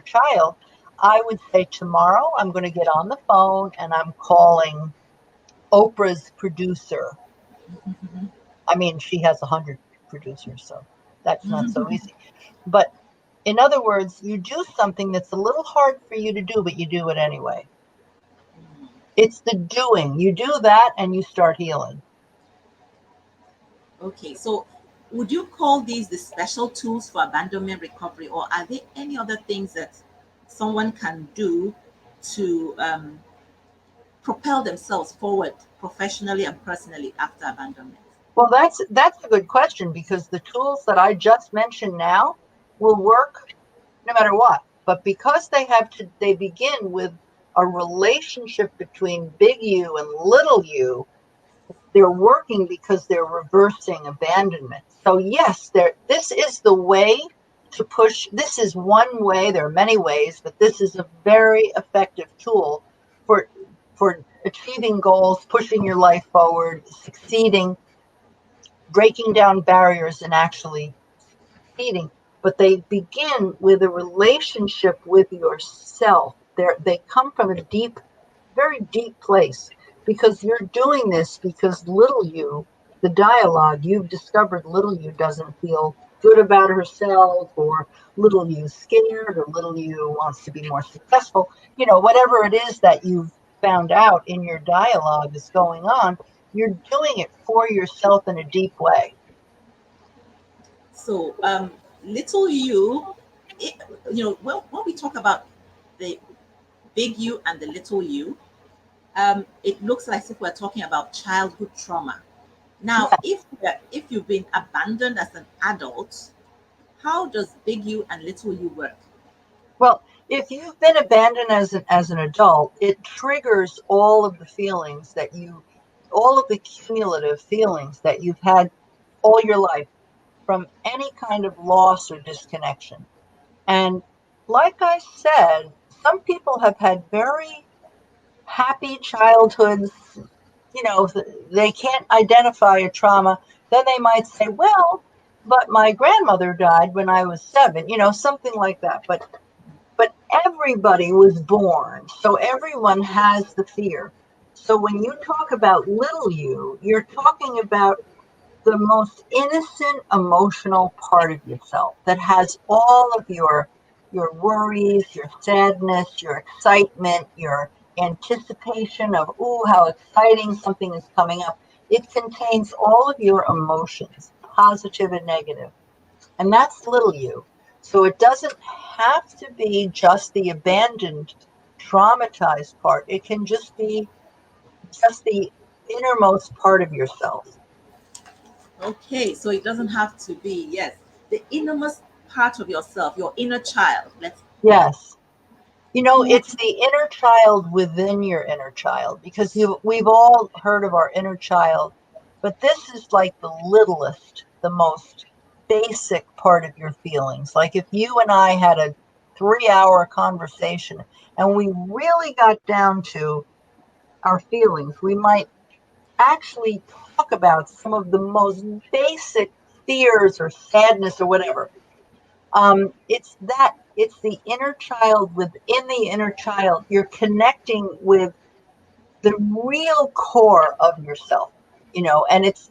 child, I would say tomorrow I'm going to get on the phone and I'm calling Oprah's producer. I mean, she has 100 producers, so that's not so easy. But in other words, you do something that's a little hard for you to do, but you do it anyway. It's the doing. You do that and you start healing. Okay, so would you call these the special tools for abandonment recovery, or are there any other things that someone can do to propel themselves forward professionally and personally after abandonment? Well, that's a good question because the tools that I just mentioned now will work no matter what. But because they begin with a relationship between big you and little you, they're working because they're reversing abandonment. So yes, this is the way to push. This is one way. There are many ways, but this is a very effective tool for for achieving goals, pushing your life forward, succeeding, breaking down barriers, and actually succeeding. But they begin with a relationship with yourself. They come from a deep, very deep place because you're doing this because little you, the dialogue, you've discovered little you doesn't feel good about herself, or little you scared, or little you wants to be more successful. Whatever it is that you've found out in your dialogue is going on, you're doing it for yourself in a deep way. So, little you, it, when we talk about the big you and the little you, it looks like if we're talking about childhood trauma. Now, Yeah. if you've been abandoned as an adult, how does big you and little you work? Well, if you've been abandoned as an adult, it triggers all of the cumulative feelings that you've had all your life from any kind of loss or disconnection. And like I said, some people have had very happy childhoods. They can't identify a trauma. Then they might say, well, but my grandmother died when I was 7, something like that. But everybody was born, so everyone has the fear. So when you talk about little you, you're talking about the most innocent emotional part of yourself that has all of your worries, your sadness, your excitement, your anticipation of, ooh, how exciting something is coming up. It contains all of your emotions, positive and negative. And that's little you. So it doesn't have to be just the abandoned, traumatized part. It can just be just the innermost part of yourself. Okay, so it doesn't have to be, yes, the innermost part of yourself, your inner child. Let's Yes. who It's the inner child within your inner child, because we've all heard of our inner child, but this is like the littlest, the most basic part of your feelings. Like if you and I had a 3-hour conversation and we really got down to our feelings, we might actually talk about some of the most basic fears or sadness or whatever. It's the inner child within the inner child. You're connecting with the real core of yourself, and it's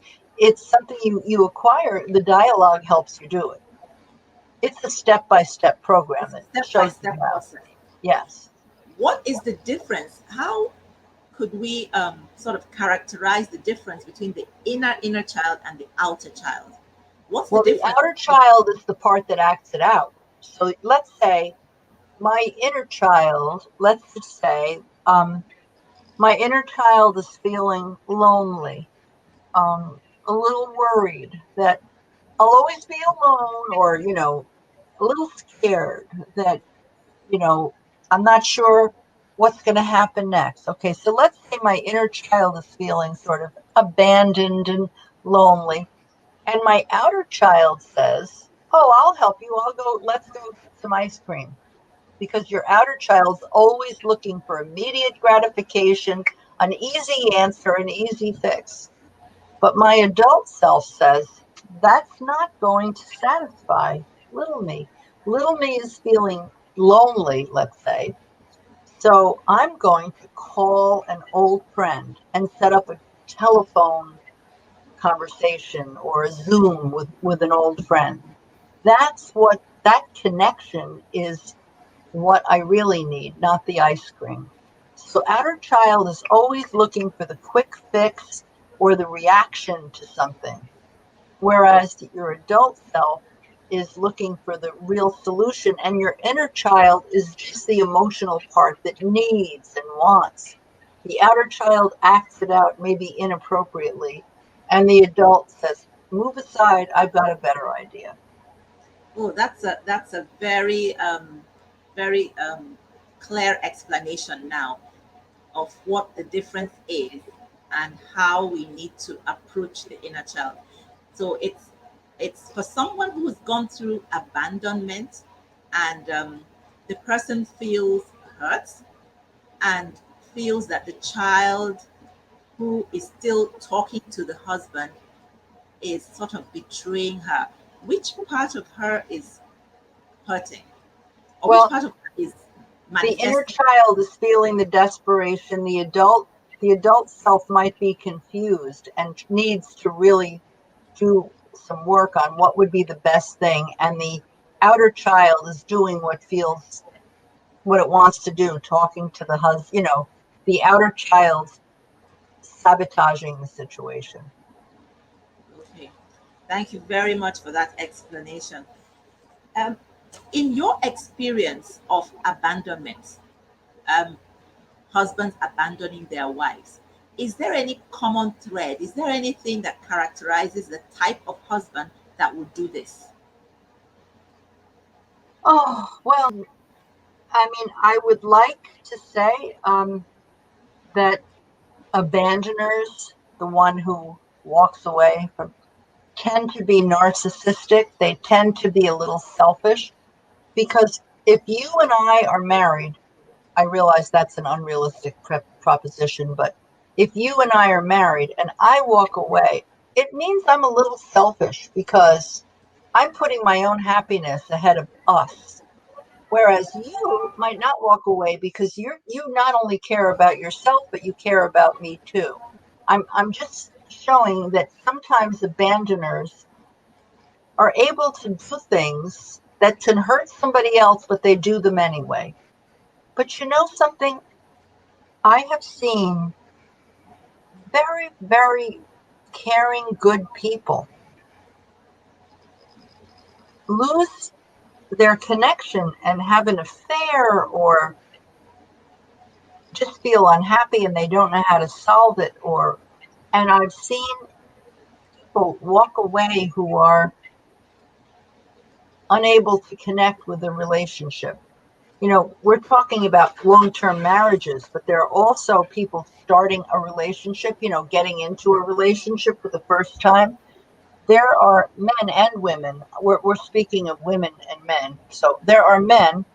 something you acquire. The dialogue helps you do it. It's a step-by-step program it's a that step by shows you step how. process. Yes. What is the difference? How could we sort of characterize the difference between the inner child and the outer child? What's the Well, the difference outer between child is the part that acts it out. So let's say my inner child, let's just say, my inner child is feeling lonely, a little worried that I'll always be alone, or, a little scared that, you know, I'm not sure what's going to happen next. Okay, so let's say my inner child is feeling sort of abandoned and lonely, and my outer child says, oh, I'll help you. Let's go get some ice cream. Because your outer child's always looking for immediate gratification, an easy answer, an easy fix. But my adult self says, that's not going to satisfy little me. Little me is feeling lonely, let's say. So I'm going to call an old friend and set up a telephone conversation or a Zoom with an old friend. That connection is what I really need, not the ice cream. So outer child is always looking for the quick fix or the reaction to something, whereas your adult self is looking for the real solution, and your inner child is just the emotional part that needs and wants. The outer child acts it out maybe inappropriately, and the adult says, move aside, I've got a better idea. oh, that's a very very clear explanation now of what the difference is and how we need to approach the inner child. So it's for someone who's gone through abandonment and the person feels hurt and feels that the child who is still talking to the husband is sort of betraying her. Which part of her is hurting? Or which Well, part of her is the inner manifesting? child is feeling the desperation. The adult self might be confused and needs to really do some work on what would be the best thing, and the outer child is doing what it wants to do, talking to the husband, the outer child sabotaging the situation. Okay. Thank you very much for that explanation. Um, in your experience of abandonment, um, husbands abandoning their wives, is there any common thread? Is there anything that characterizes the type of husband that would do this? Oh, well, I mean, I would like to say that abandoners, the one who walks away from, tend to be narcissistic. They tend to be a little selfish because if you and I are married, I realize that's an unrealistic proposition, but if you and I are married and I walk away, it means I'm a little selfish because I'm putting my own happiness ahead of us. Whereas you might not walk away because you not only care about yourself, but you care about me too. I'm just showing that sometimes abandoners are able to do things that can hurt somebody else, but they do them anyway. But you know something? I have seen very, very caring, good people lose their connection and have an affair or just feel unhappy and they don't know how to solve it. And I've seen people walk away who are unable to connect with the relationship. We're talking about long-term marriages, but there are also people starting a relationship, getting into a relationship for the first time. There are men and women. We're speaking of women and men. So there are men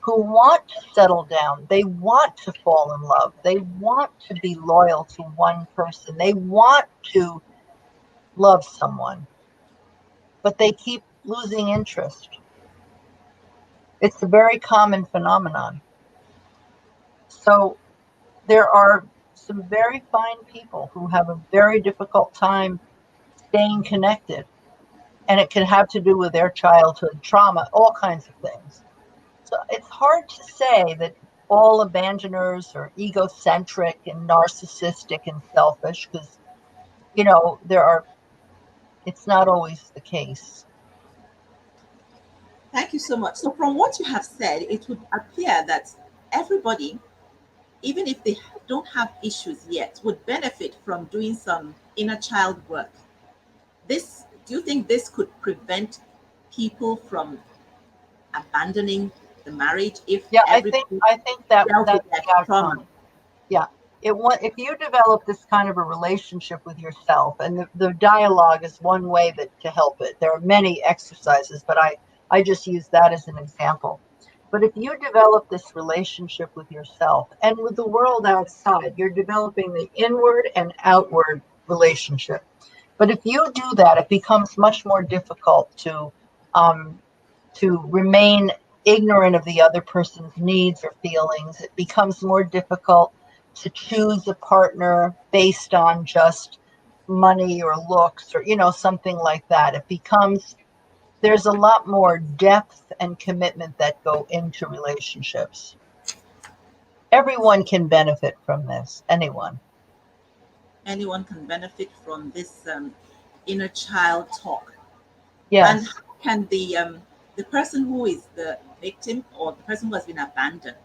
who want to settle down. They want to fall in love. They want to be loyal to one person. They want to love someone, but they keep losing interest. It's a very common phenomenon. So there are some very fine people who have a very difficult time staying connected, and it can have to do with their childhood trauma, all kinds of things. So it's hard to say that all abandoners are egocentric and narcissistic and selfish because, it's not always the case. Thank you so much. So, from what you have said, it would appear that everybody, even if they don't have issues yet, would benefit from doing some inner child work. Do you think this could prevent people from abandoning the marriage if Yeah, everybody I think that dealt with that's their the trauma? outcome. Yeah. If you develop this kind of a relationship with yourself, and the dialogue is one way to help it. There are many exercises, but I just use that as an example. But if you develop this relationship with yourself and with the world outside, you're developing the inward and outward relationship. But if you do that, it becomes much more difficult um, to remain ignorant of the other person's needs or feelings. It becomes more difficult to choose a partner based on just money or looks or, something like that. There's a lot more depth and commitment that go into relationships. Everyone can benefit from this, anyone. Anyone can benefit from this inner child talk. And Yes. how can the person who is the victim or the person who has been abandoned,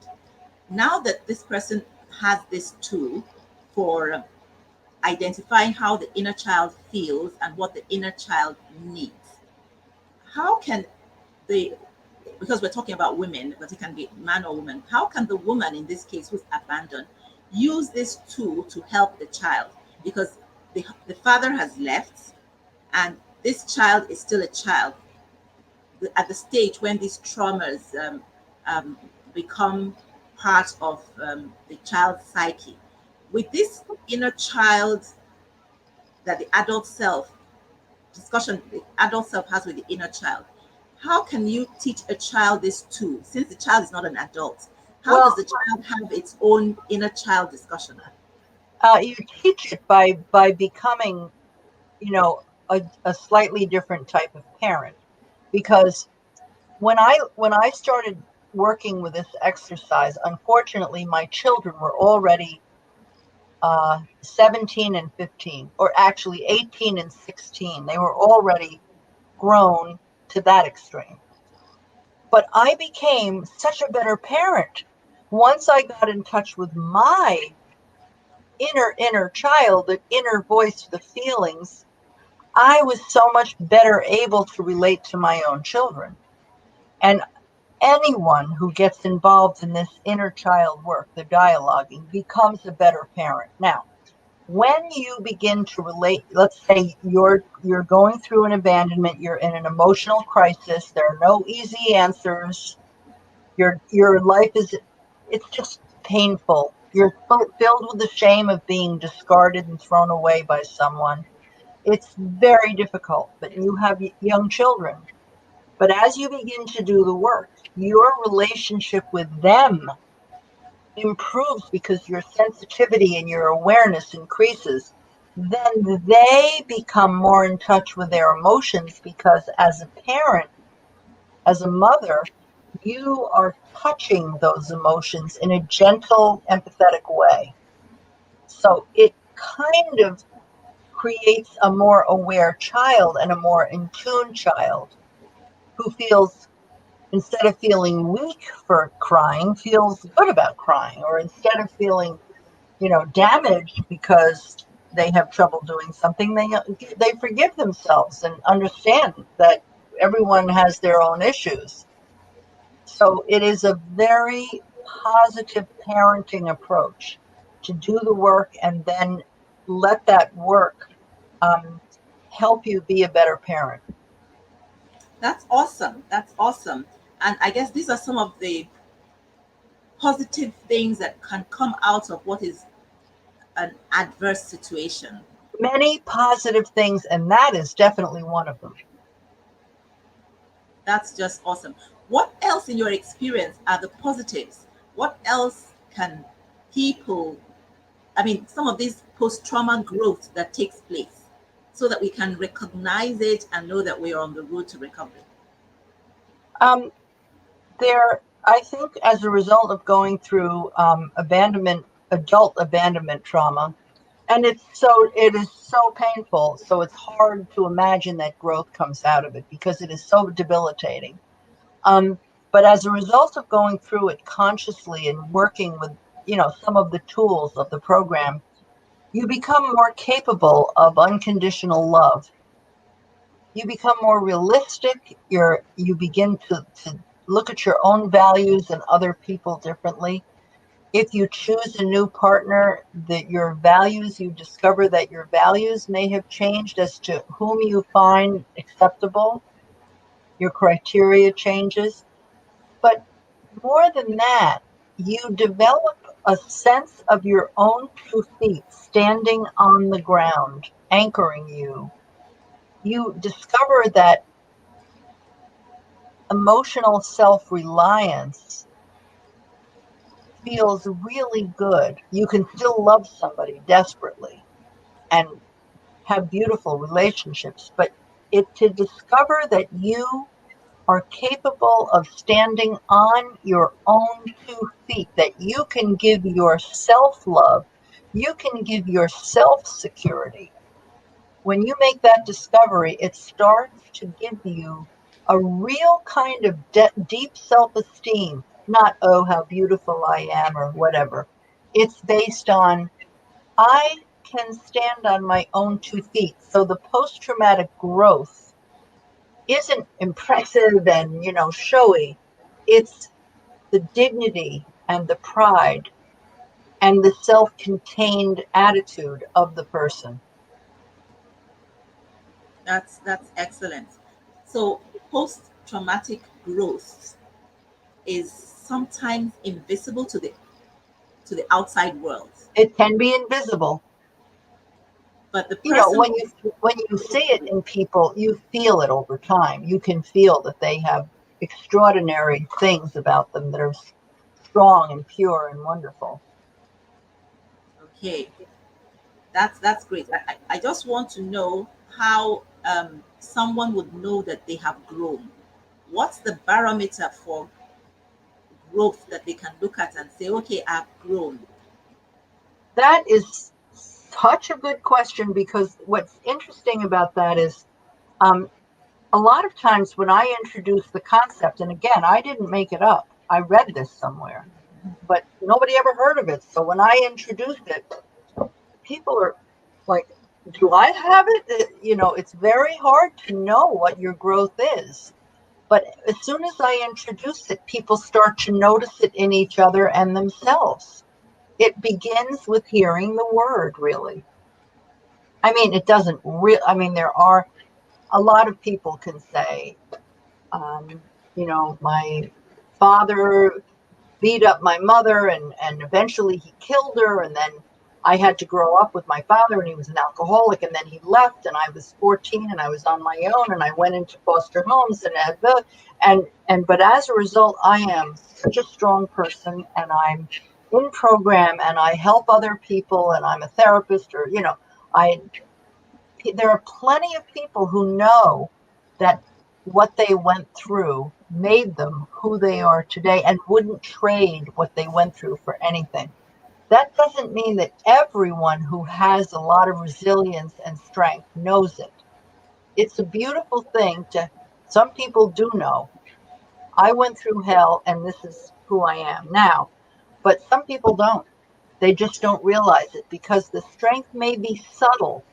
now that this person has this tool for identifying how the inner child feels and what the inner child needs, how can the because we're talking about women, but it can be man or woman, how can the woman in this case who's abandoned use this tool to help the child? Because the father has left and this child is still a child at the stage when these traumas um, become part of the child's psyche. With this inner child that the adult self discussion the adult self has with the inner child, how can you teach a child this tool since the child is not an adult? How does Well, the child have its own inner child discussion? you teach it by becoming, you know, a slightly different type of parent, because when I started working with this exercise, unfortunately, my children were already 17 and 15, or actually 18 and 16. They were already grown to that extreme. But I became such a better parent once I got in touch with my inner child, the inner voice, the feelings. I was so much better able to relate to my own children. And anyone who gets involved in this inner child work, the dialoguing, becomes a better parent. Now, when you begin to relate, let's say you're going through an abandonment, you're in an emotional crisis, there are no easy answers, your life is, it's just painful. You're filled with the shame of being discarded and thrown away by someone. It's very difficult, but you have young children. But as you begin to do the work, your relationship with them improves because your sensitivity and your awareness increases. Then they become more in touch with their emotions because, as a parent, as a mother, you are touching those emotions in a gentle, empathetic way. So it kind of creates a more aware child and a more in tune child who feels, instead of feeling weak for crying, feels good about crying, or instead of feeling, damaged because they have trouble doing something, they forgive themselves and understand that everyone has their own issues. So it is a very positive parenting approach to do the work and then let that work um, help you be a better parent. That's awesome. That's awesome. And I guess these are some of the positive things that can come out of what is an adverse situation. Many positive things, and that is definitely one of them. That's just awesome. What else, in your experience, are the positives? What else can people, I mean, some of this post trauma growth that takes place so that we can recognize it and know that we are on the road to recovery? Um, I think, as a result of going through adult abandonment trauma, and it is so painful. So it's hard to imagine that growth comes out of it because it is so debilitating. Um, but as a result of going through it consciously and working with, some of the tools of the program, you become more capable of unconditional love. You become more realistic. You begin to look at your own values and other people differently. If you choose a new partner, that you discover that your values may have changed as to whom you find acceptable. Your criteria changes. But more than that, you develop a sense of your own 2 feet standing on the ground, anchoring you. You discover that emotional self-reliance feels really good. You can still love somebody desperately and have beautiful relationships, but to discover that you are capable of standing on your own 2 feet, that you can give yourself love, you can give yourself security. When you make that discovery, it starts to give you a real kind of deep self esteem, not, oh, how beautiful I am or whatever. It's based on, I can stand on my own 2 feet. So the post traumatic growth isn't impressive and, showy. It's the dignity and the pride and the self contained attitude of the person. That's excellent. So post traumatic growth is sometimes invisible to the outside world, It can be invisible. but the You know, person who, when you see it in people, you feel it over time. You can feel that they have extraordinary things about them that are strong and pure and wonderful. okay, That's great. I just want to know how someone would know that they have grown. What's the barometer for growth that they can look at and say, okay, I've grown? That is such a good question, because what's interesting about that is, um, a lot of times when I introduce the concept, and again, I didn't make it up, I read this somewhere, but nobody ever heard of it. So when I introduce it, people are like, do I have it? It's very hard to know what your growth is. But as soon as I introduce it, people start to notice it in each other and themselves. It begins with hearing the word, really. I mean, it doesn't real. I mean, there are a lot of people can say, um, my father beat up my mother, and eventually he killed her, and then I had to grow up with my father, and he was an alcoholic, and then he left, and I was 14 and I was on my own, and I went into foster homes, but as a result, I am such a strong person, and I'm in program, and I help other people, and I'm a therapist, or I there are plenty of people who know that what they went through made them who they are today, and wouldn't trade what they went through for anything. That doesn't mean that everyone who has a lot of resilience and strength knows it. It's a beautiful thing to, some people do know. I went through hell and this is who I am now. But some people don't. They just don't realize it, because the strength may be subtle.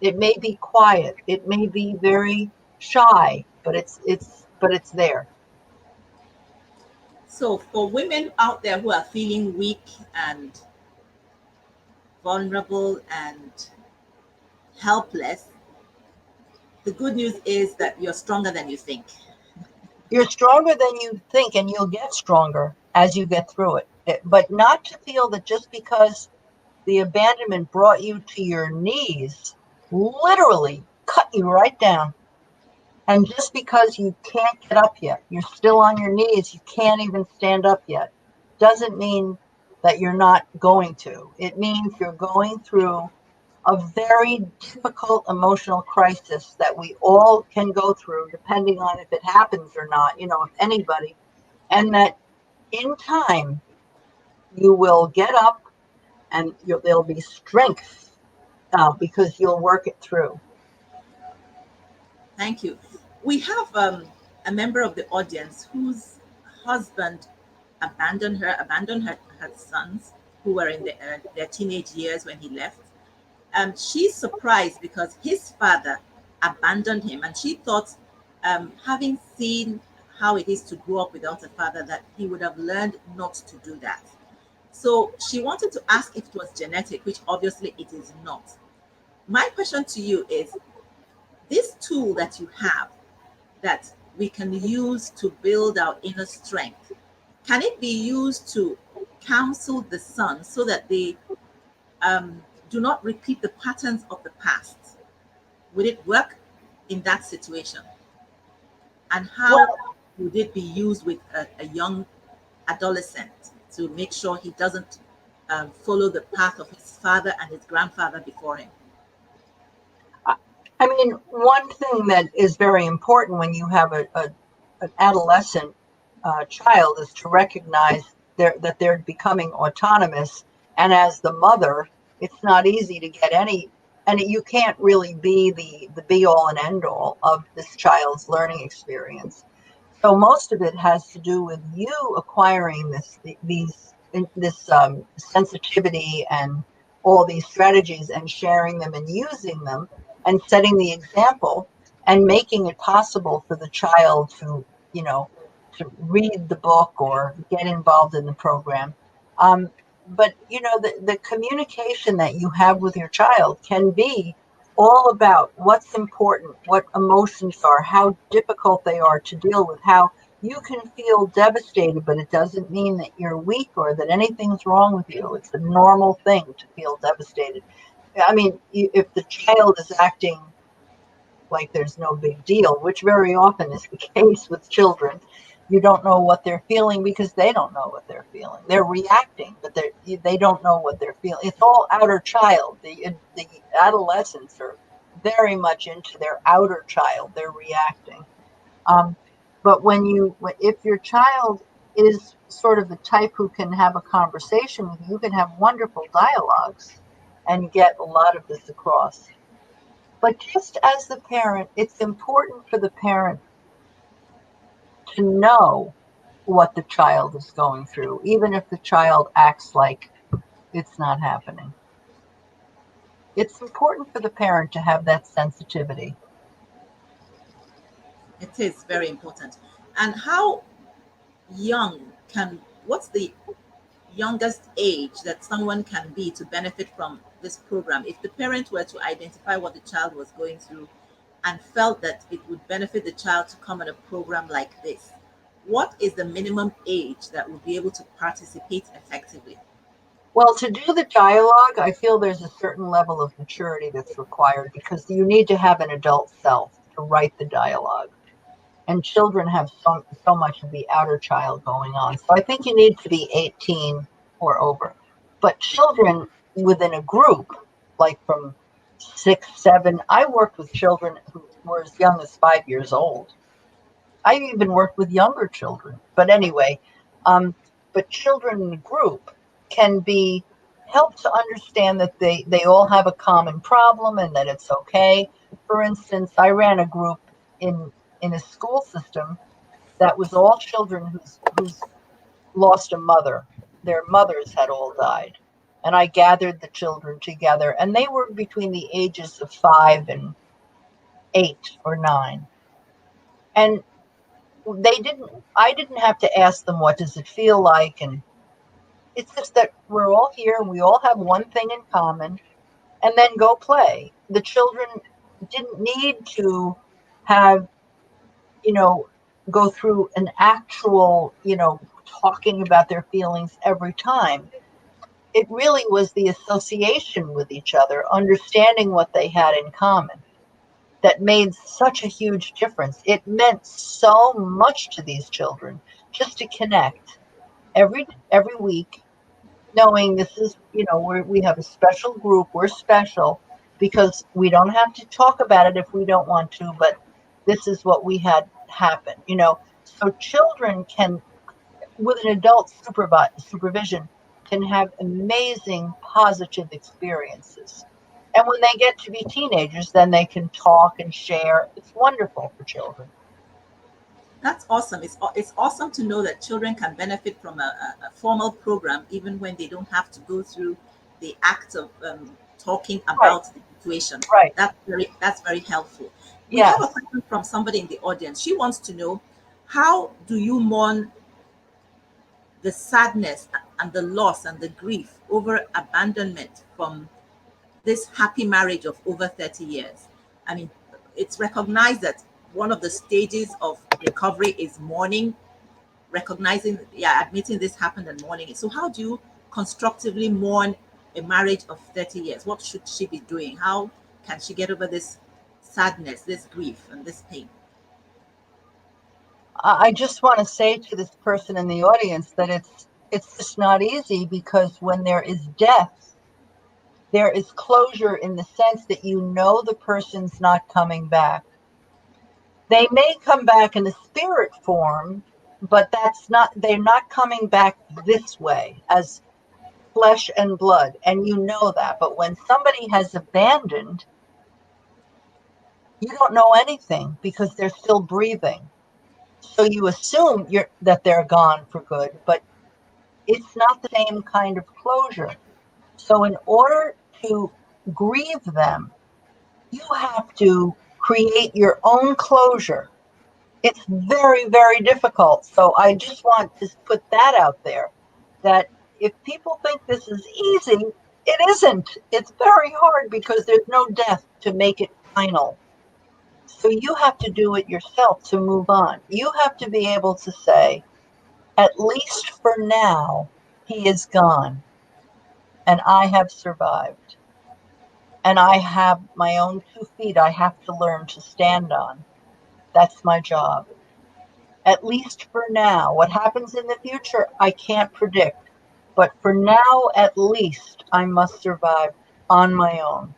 It may be quiet. It may be very shy, but it's there. So, for women out there who are feeling weak and vulnerable and helpless, the good news is that you're stronger than you think. You're stronger than you think, and you'll get stronger as you get through it. But not to feel that just because the abandonment brought you to your knees, literally cut you right down. And just because you can't get up yet, you're still on your knees, you can't even stand up yet, doesn't mean that you're not going to. It means you're going through a very difficult emotional crisis that we all can go through, depending on if it happens or not, if anybody, and that in time you will get up, and there'll be strength, because you'll work it through. Thank you. We have a member of the audience whose husband abandoned her sons who were in their teenage years when he left. She's surprised because his father abandoned him, and she thought, having seen how it is to grow up without a father, that he would have learned not to do that. So she wanted to ask if it was genetic, which obviously it is not. My question to you is, this tool that you have that we can use to build our inner strength, can it be used to counsel the sons so that they do not repeat the patterns of the past? Would it work in that situation? And how Well, would it be used with a young adolescent to make sure he doesn't follow the path of his father and his grandfather before him? I I mean, one thing that is very important when you have an adolescent child is to recognize that they're becoming autonomous. And as the mother, it's not easy to get and you can't really be the be all and end all of this child's learning experience. So most of it has to do with you acquiring this sensitivity and all these strategies, and sharing them and using them, and setting the example, and making it possible for the child to, to read the book or get involved in the program. Um, but the communication that you have with your child can be all about what's important, what emotions are, how difficult they are to deal with, how you can feel devastated, but it doesn't mean that you're weak or that anything's wrong with you. It's a normal thing to feel devastated. I mean, if the child is acting like there's no big deal, which very often is the case with children, You don't know what they're feeling because they don't know what they're feeling. They're reacting, but they don't know what they're feeling. It's all outer child. The adolescents are very much into their outer child. They're reacting. Um, but if your child is sort of the type who can have a conversation with you, you can have wonderful dialogues and get a lot of this across. But just as the parent, it's important for the parent to know what the child is going through, even if the child acts like it's not happening. It's important for the parent to have that sensitivity. It is very important. And how young can, what's the youngest age that someone can be to benefit from this program? If the parent were to identify what the child was going through and felt that it would benefit the child to come on a program like this, what is the minimum age that would be able to participate effectively? Well, to do the dialogue, I feel there's a certain level of maturity that's required because you need to have an adult self to write the dialogue. And children have so much of the outer child going on. So I think you need to be 18 or over. But children within a group, like from 6, 7, I worked with children who were as young as 5 years old. I even worked with younger children. But anyway, um, but children in a group can be helped to understand that they all have a common problem and that it's okay. For instance, I ran a group in in a school system that was all children who's lost a mother. Their mothers had all died. And I gathered the children together, and they were between the ages of 5 and 8 or 9. And they didn't I didn't have to ask them what does it feel like, and it's just that we're all here and we all have one thing in common, and then go play. The children didn't need to have, you know, go through an actual, talking about their feelings every time. It really was the association with each other, understanding what they had in common, that made such a huge difference. It meant so much to these children just to connect every week, knowing this is, we have a special group. We're special because we don't have to talk about it if we don't want to, but this is what we had happen. So children can, with an adult supervision, can have amazing positive experiences. And when they get to be teenagers, then they can talk and share. It's wonderful for children. That's awesome. It's awesome to know that children can benefit from a formal program even when they don't have to go through the act of talking Right, about the situation. right. That's very helpful. We have a Yes. question from somebody in the audience. She wants to know, how do you mourn the sadness and the loss and the grief over abandonment from this happy marriage of over 30 years? I mean, it's recognized that one of the stages of recovery is mourning, recognizing, yeah, admitting this happened and mourning it. So, how do you constructively mourn a marriage of 30 years? What should she be doing? How can she get over this sadness, this grief, and this pain? I just want to say to this person in the audience that it's just not easy, because when there is death, there is closure in the sense that the person's not coming back. They may come back in the spirit form, but they're not coming back this way as flesh and blood, and that. But when somebody has abandoned, you don't know anything because they're still breathing. So you assume that they're gone for good, but it's not the same kind of closure. So in order to grieve them, you have to create your own closure. It's very, very difficult. So I just want to put that out there, that if people think this is easy, it isn't. It's very hard because there's no death to make it final. So you have to do it yourself to move on. You have to be able to say, at least for now, he is gone and I have survived. And I have my own 2 feet I have to learn to stand on. That's my job. at least for now. What happens in the future, I can't predict. But for now, at least, I must survive on my own.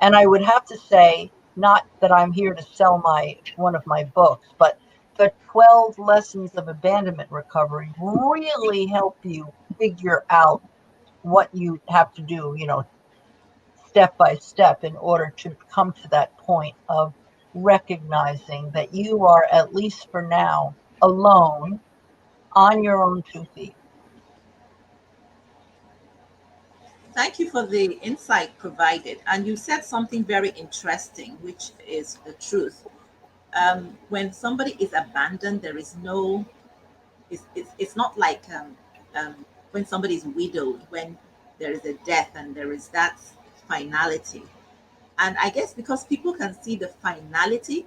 And I would have to say, not that I'm here to sell my one of my books, but the 12 lessons of abandonment recovery really help you figure out what you have to do, step by step in order to come to that point of recognizing that you are, at least for now, alone on your own 2 feet. Thank you for the insight provided. And you said something very interesting, which is the truth. When somebody is abandoned, there is no, it's not like when somebody is widowed, when there is a death and there is that finality. And I guess because people can see the finality,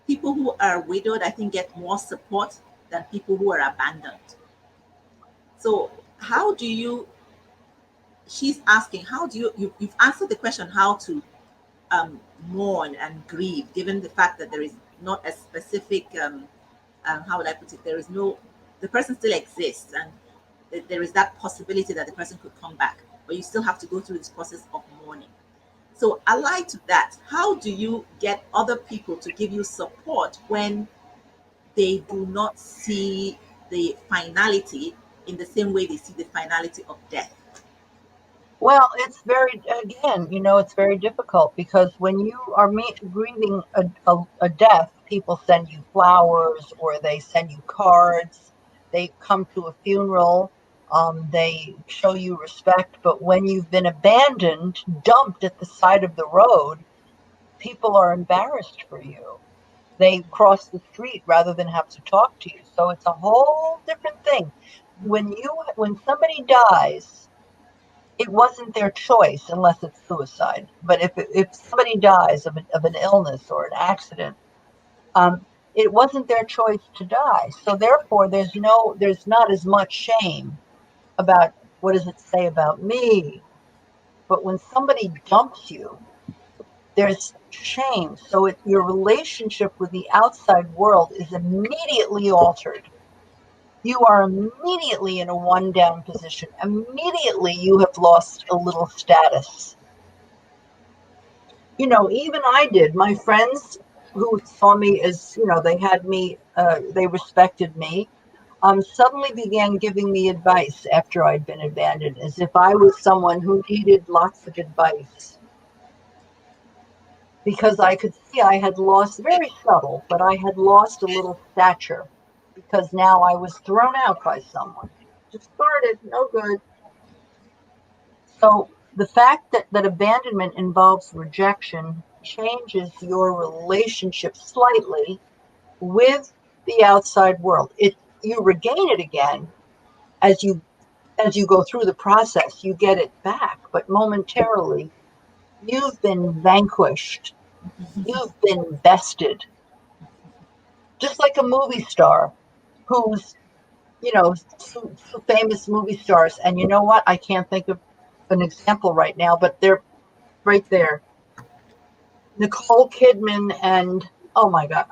people who are widowed, I think, get more support than people who are abandoned. So, how do you, she's asking, how do you've answered the question how to mourn and grieve, given the fact that there is not a specific, how would I put it, there is no, the person still exists and there is that possibility that the person could come back, but you still have to go through this process of mourning. So, allied to that, how do you get other people to give you support when they do not see the finality in the same way they see the finality of death? Well, it's very, again, it's very difficult because when you are grieving a death, people send you flowers or they send you cards. They come to a funeral. They show you respect. But when you've been abandoned, dumped at the side of the road, people are embarrassed for you. They cross the street rather than have to talk to you. So it's a whole different thing. When somebody dies, it wasn't their choice unless it's suicide. But if somebody dies of an illness or an accident, um, it wasn't their choice to die. So therefore, there's not as much shame about what does it say about me. But when somebody dumps you, there's shame. So your relationship with the outside world is immediately altered. You are immediately in a one down position. Immediately you have lost a little status. Even I did. My friends who saw me as, they had me, they respected me, suddenly began giving me advice after I'd been abandoned, as if I was someone who needed lots of advice. Because I could see I had lost, very subtle, but I had lost a little stature because now I was thrown out by someone. Discarded, no good. So the fact that abandonment involves rejection changes your relationship slightly with the outside world. You regain it again as you go through the process. You get it back, but momentarily you've been vanquished. You've been bested, just like a movie star who's two famous movie stars. And you know what? I can't think of an example right now, but they're right there. Nicole Kidman and oh my God,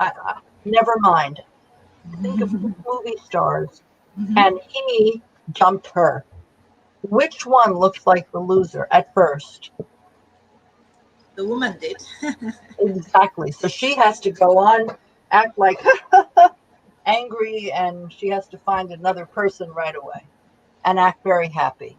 never mind. Think of two movie stars, Mhm. and he jumped her. Which one looks like the loser at first? The woman did. Exactly. So she has to go on, act like angry, and she has to find another person right away and act very happy.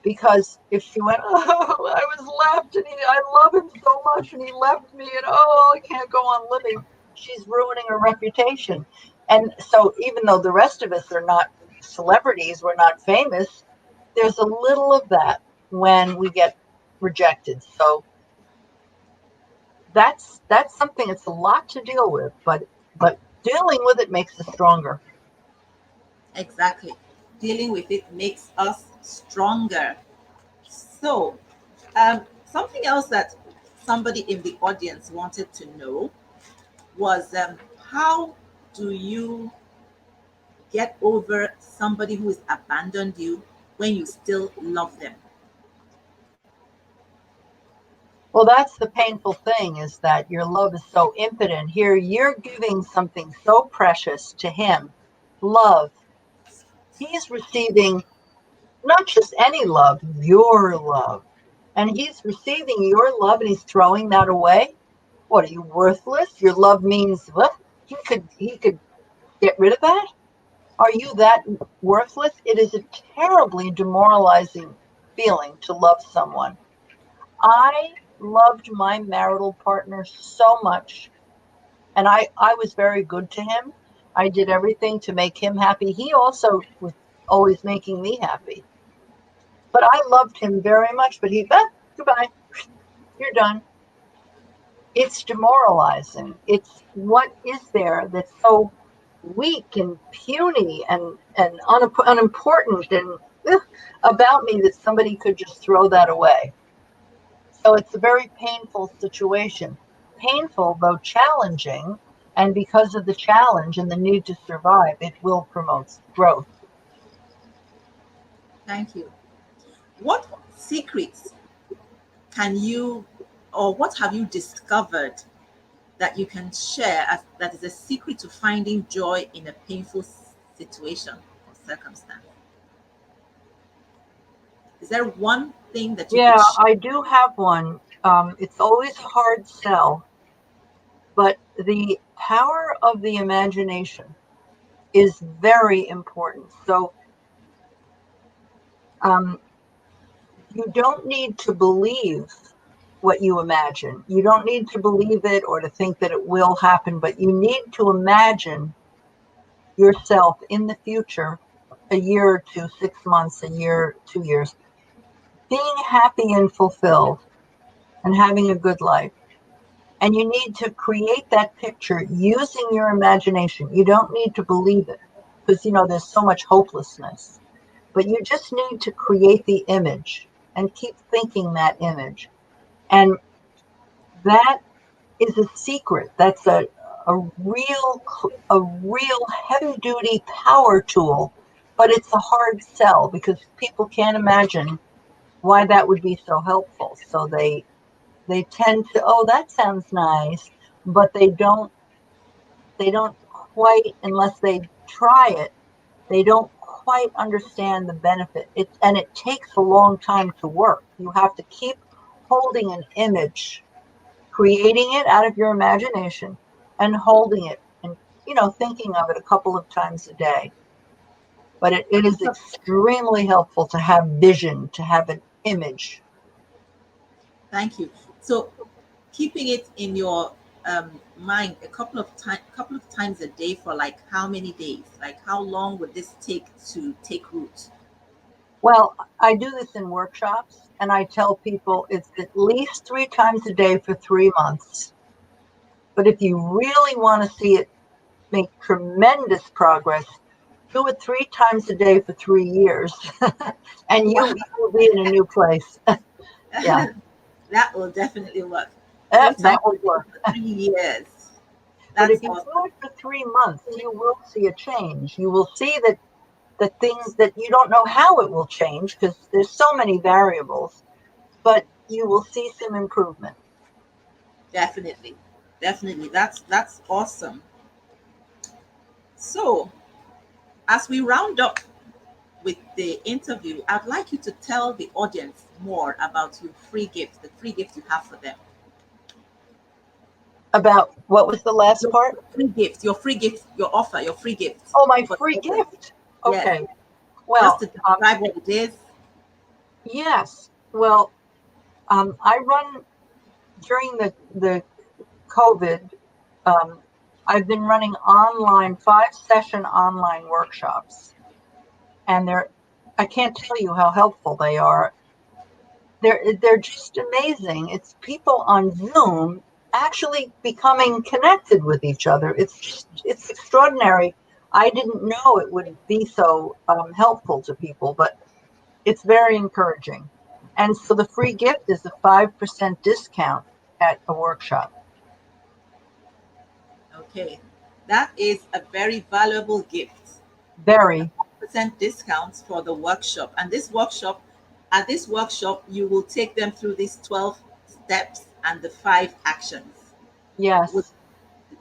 Because if she went, oh, I was left and I love him so much and he left me and oh, I can't go on living, she's ruining her reputation. And so, even though the rest of us are not celebrities, we're not famous, there's a little of that when we get rejected. So, that's something. It's a lot to deal with, but dealing with it makes us stronger. Exactly. Dealing with it makes us stronger. So, something else that somebody in the audience wanted to know was how do you get over somebody who has abandoned you when you still love them? Well, that's the painful thing, is that your love is so impotent. Here, you're giving something so precious to him, love. He's receiving not just any love, your love. And he's receiving your love and he's throwing that away. What, are you worthless? Your love means what? He could get rid of that? Are you that worthless? It is a terribly demoralizing feeling to love someone. I loved my marital partner so much, and I was very good to him. I did everything to make him happy. He also was always making me happy. But I loved him very much. But goodbye, you're done. It's demoralizing. It's what is there that's so weak and puny and unimportant and about me that somebody could just throw that away. So it's a very painful situation. Painful, though challenging. And because of the challenge and the need to survive, it will promote growth. Thank you. What secrets can you, or what have you discovered that you can share as that is a secret to finding joy in a painful situation or circumstance? Is there one thing that you could Yeah, share? I do have one. It's always a hard sell, but the power of the imagination is very important. So um, you don't need to believe what you imagine. You don't need to believe it or to think that it will happen, but you need to imagine yourself in the future, a year or two, 6 months, a year, 2 years, being happy and fulfilled and having a good life. And you need to create that picture using your imagination. You don't need to believe it because, there's so much hopelessness, but you just need to create the image and keep thinking that image. And that is a secret. That's a real heavy duty power tool, but it's a hard sell because people can't imagine why that would be so helpful. So they tend to, oh, that sounds nice, but they don't quite, unless they try it, they don't quite understand the benefit. And it takes a long time to work. You have to keep holding an image, creating it out of your imagination and holding it and thinking of it a couple of times a day. But it is extremely helpful to have vision, to have an image. Thank you. So keeping it in your mind couple of times a day for like how many days? Like how long would this take to take root? Well, I do this in workshops and I tell people it's at least 3 times a day for 3 months. But if you really want to see it make tremendous progress, do it 3 times a day for 3 years, and you Wow, will be in a new place. Yeah, that will definitely work. Three that times will a day work. for 3 years. But if That's you do awesome. it for 3 months, you will see a change. You will see that the things that you don't know how it will change because there's so many variables, but you will see some improvement. Definitely. Definitely. That's awesome. So as we round up with the interview, I'd like you to tell the audience more about your free gift, the free gift you have for them. About what was the last Your part? free gift, your free gift, your offer, your free gift Oh, my for free the audience. gift. Yes, Okay. just Well, to describe what it is. yes. Well, I run during the COVID. Um, I've been running online 5-session online workshops, and I can't tell you how helpful they are. They're just amazing. It's people on Zoom actually becoming connected with each other. It's extraordinary. I didn't know it would be so helpful to people, but it's very encouraging. And so the free gift is a 5% discount at a workshop. Okay, that is a very valuable gift. A Very. 5% discount for the workshop. And this workshop, at this workshop, you will take them through these 12 steps and the 5 actions. Would, Yes.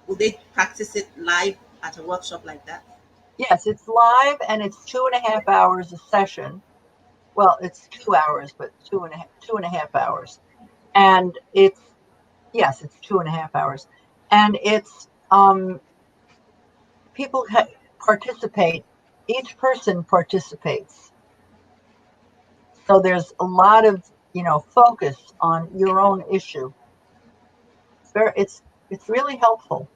would they practice it live at a workshop like that? Yes, it's live and it's 2.5 hours a session. Well, it's 2 hours, but two and a half hours. And it's, yes, it's 2.5 hours. And it's, people participate, each person participates. So there's a lot of, focus on your own issue. It's really helpful.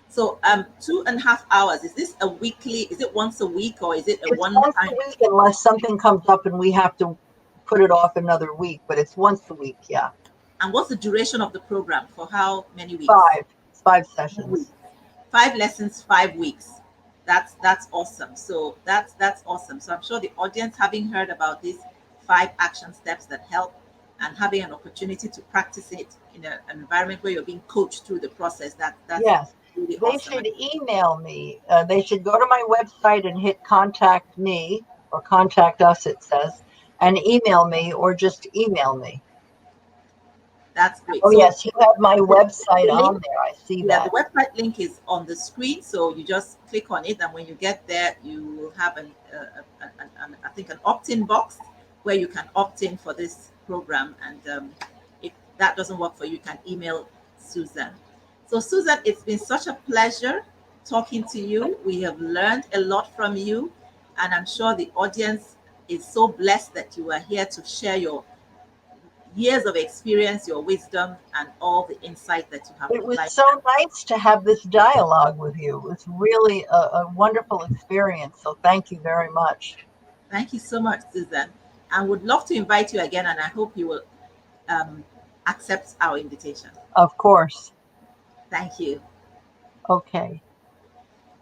So 2.5 hours, is this a weekly, is it once a week or is it a It's one once a time? week unless something comes up and we have to put it off another week, but it's once a week. Yeah. And what's the duration of the program? For how many weeks? Five. It's 5 sessions. Weeks. 5 lessons, 5 weeks. That's awesome. So that's awesome. So I'm sure the audience, having heard about these 5 action steps that help and having an opportunity to practice it in an environment where you're being coached through the process, that's Yes. really They awesome. should email me. They should go to my website and hit contact me or contact us, it says, and email me or just email me. That's great. Oh, So yes. You have my the, website the on link, there. I see yeah, the that. website link is on the screen. So you just click on it, and when you get there, you will have I think an opt-in box where you can opt in for this program. And if that doesn't work for you, you can email Susan. So Susan, it's been such a pleasure talking to you. We have learned a lot from you, and I'm sure the audience is so blessed that you are here to share your years of experience, your wisdom, and all the insight that you have It was applied. so nice to have this dialogue with you. It's really a wonderful experience. So thank you very much. Thank you so much, Susan. And would love to invite you again, and I hope you will um, accept our invitation. Of course. Thank you. Okay.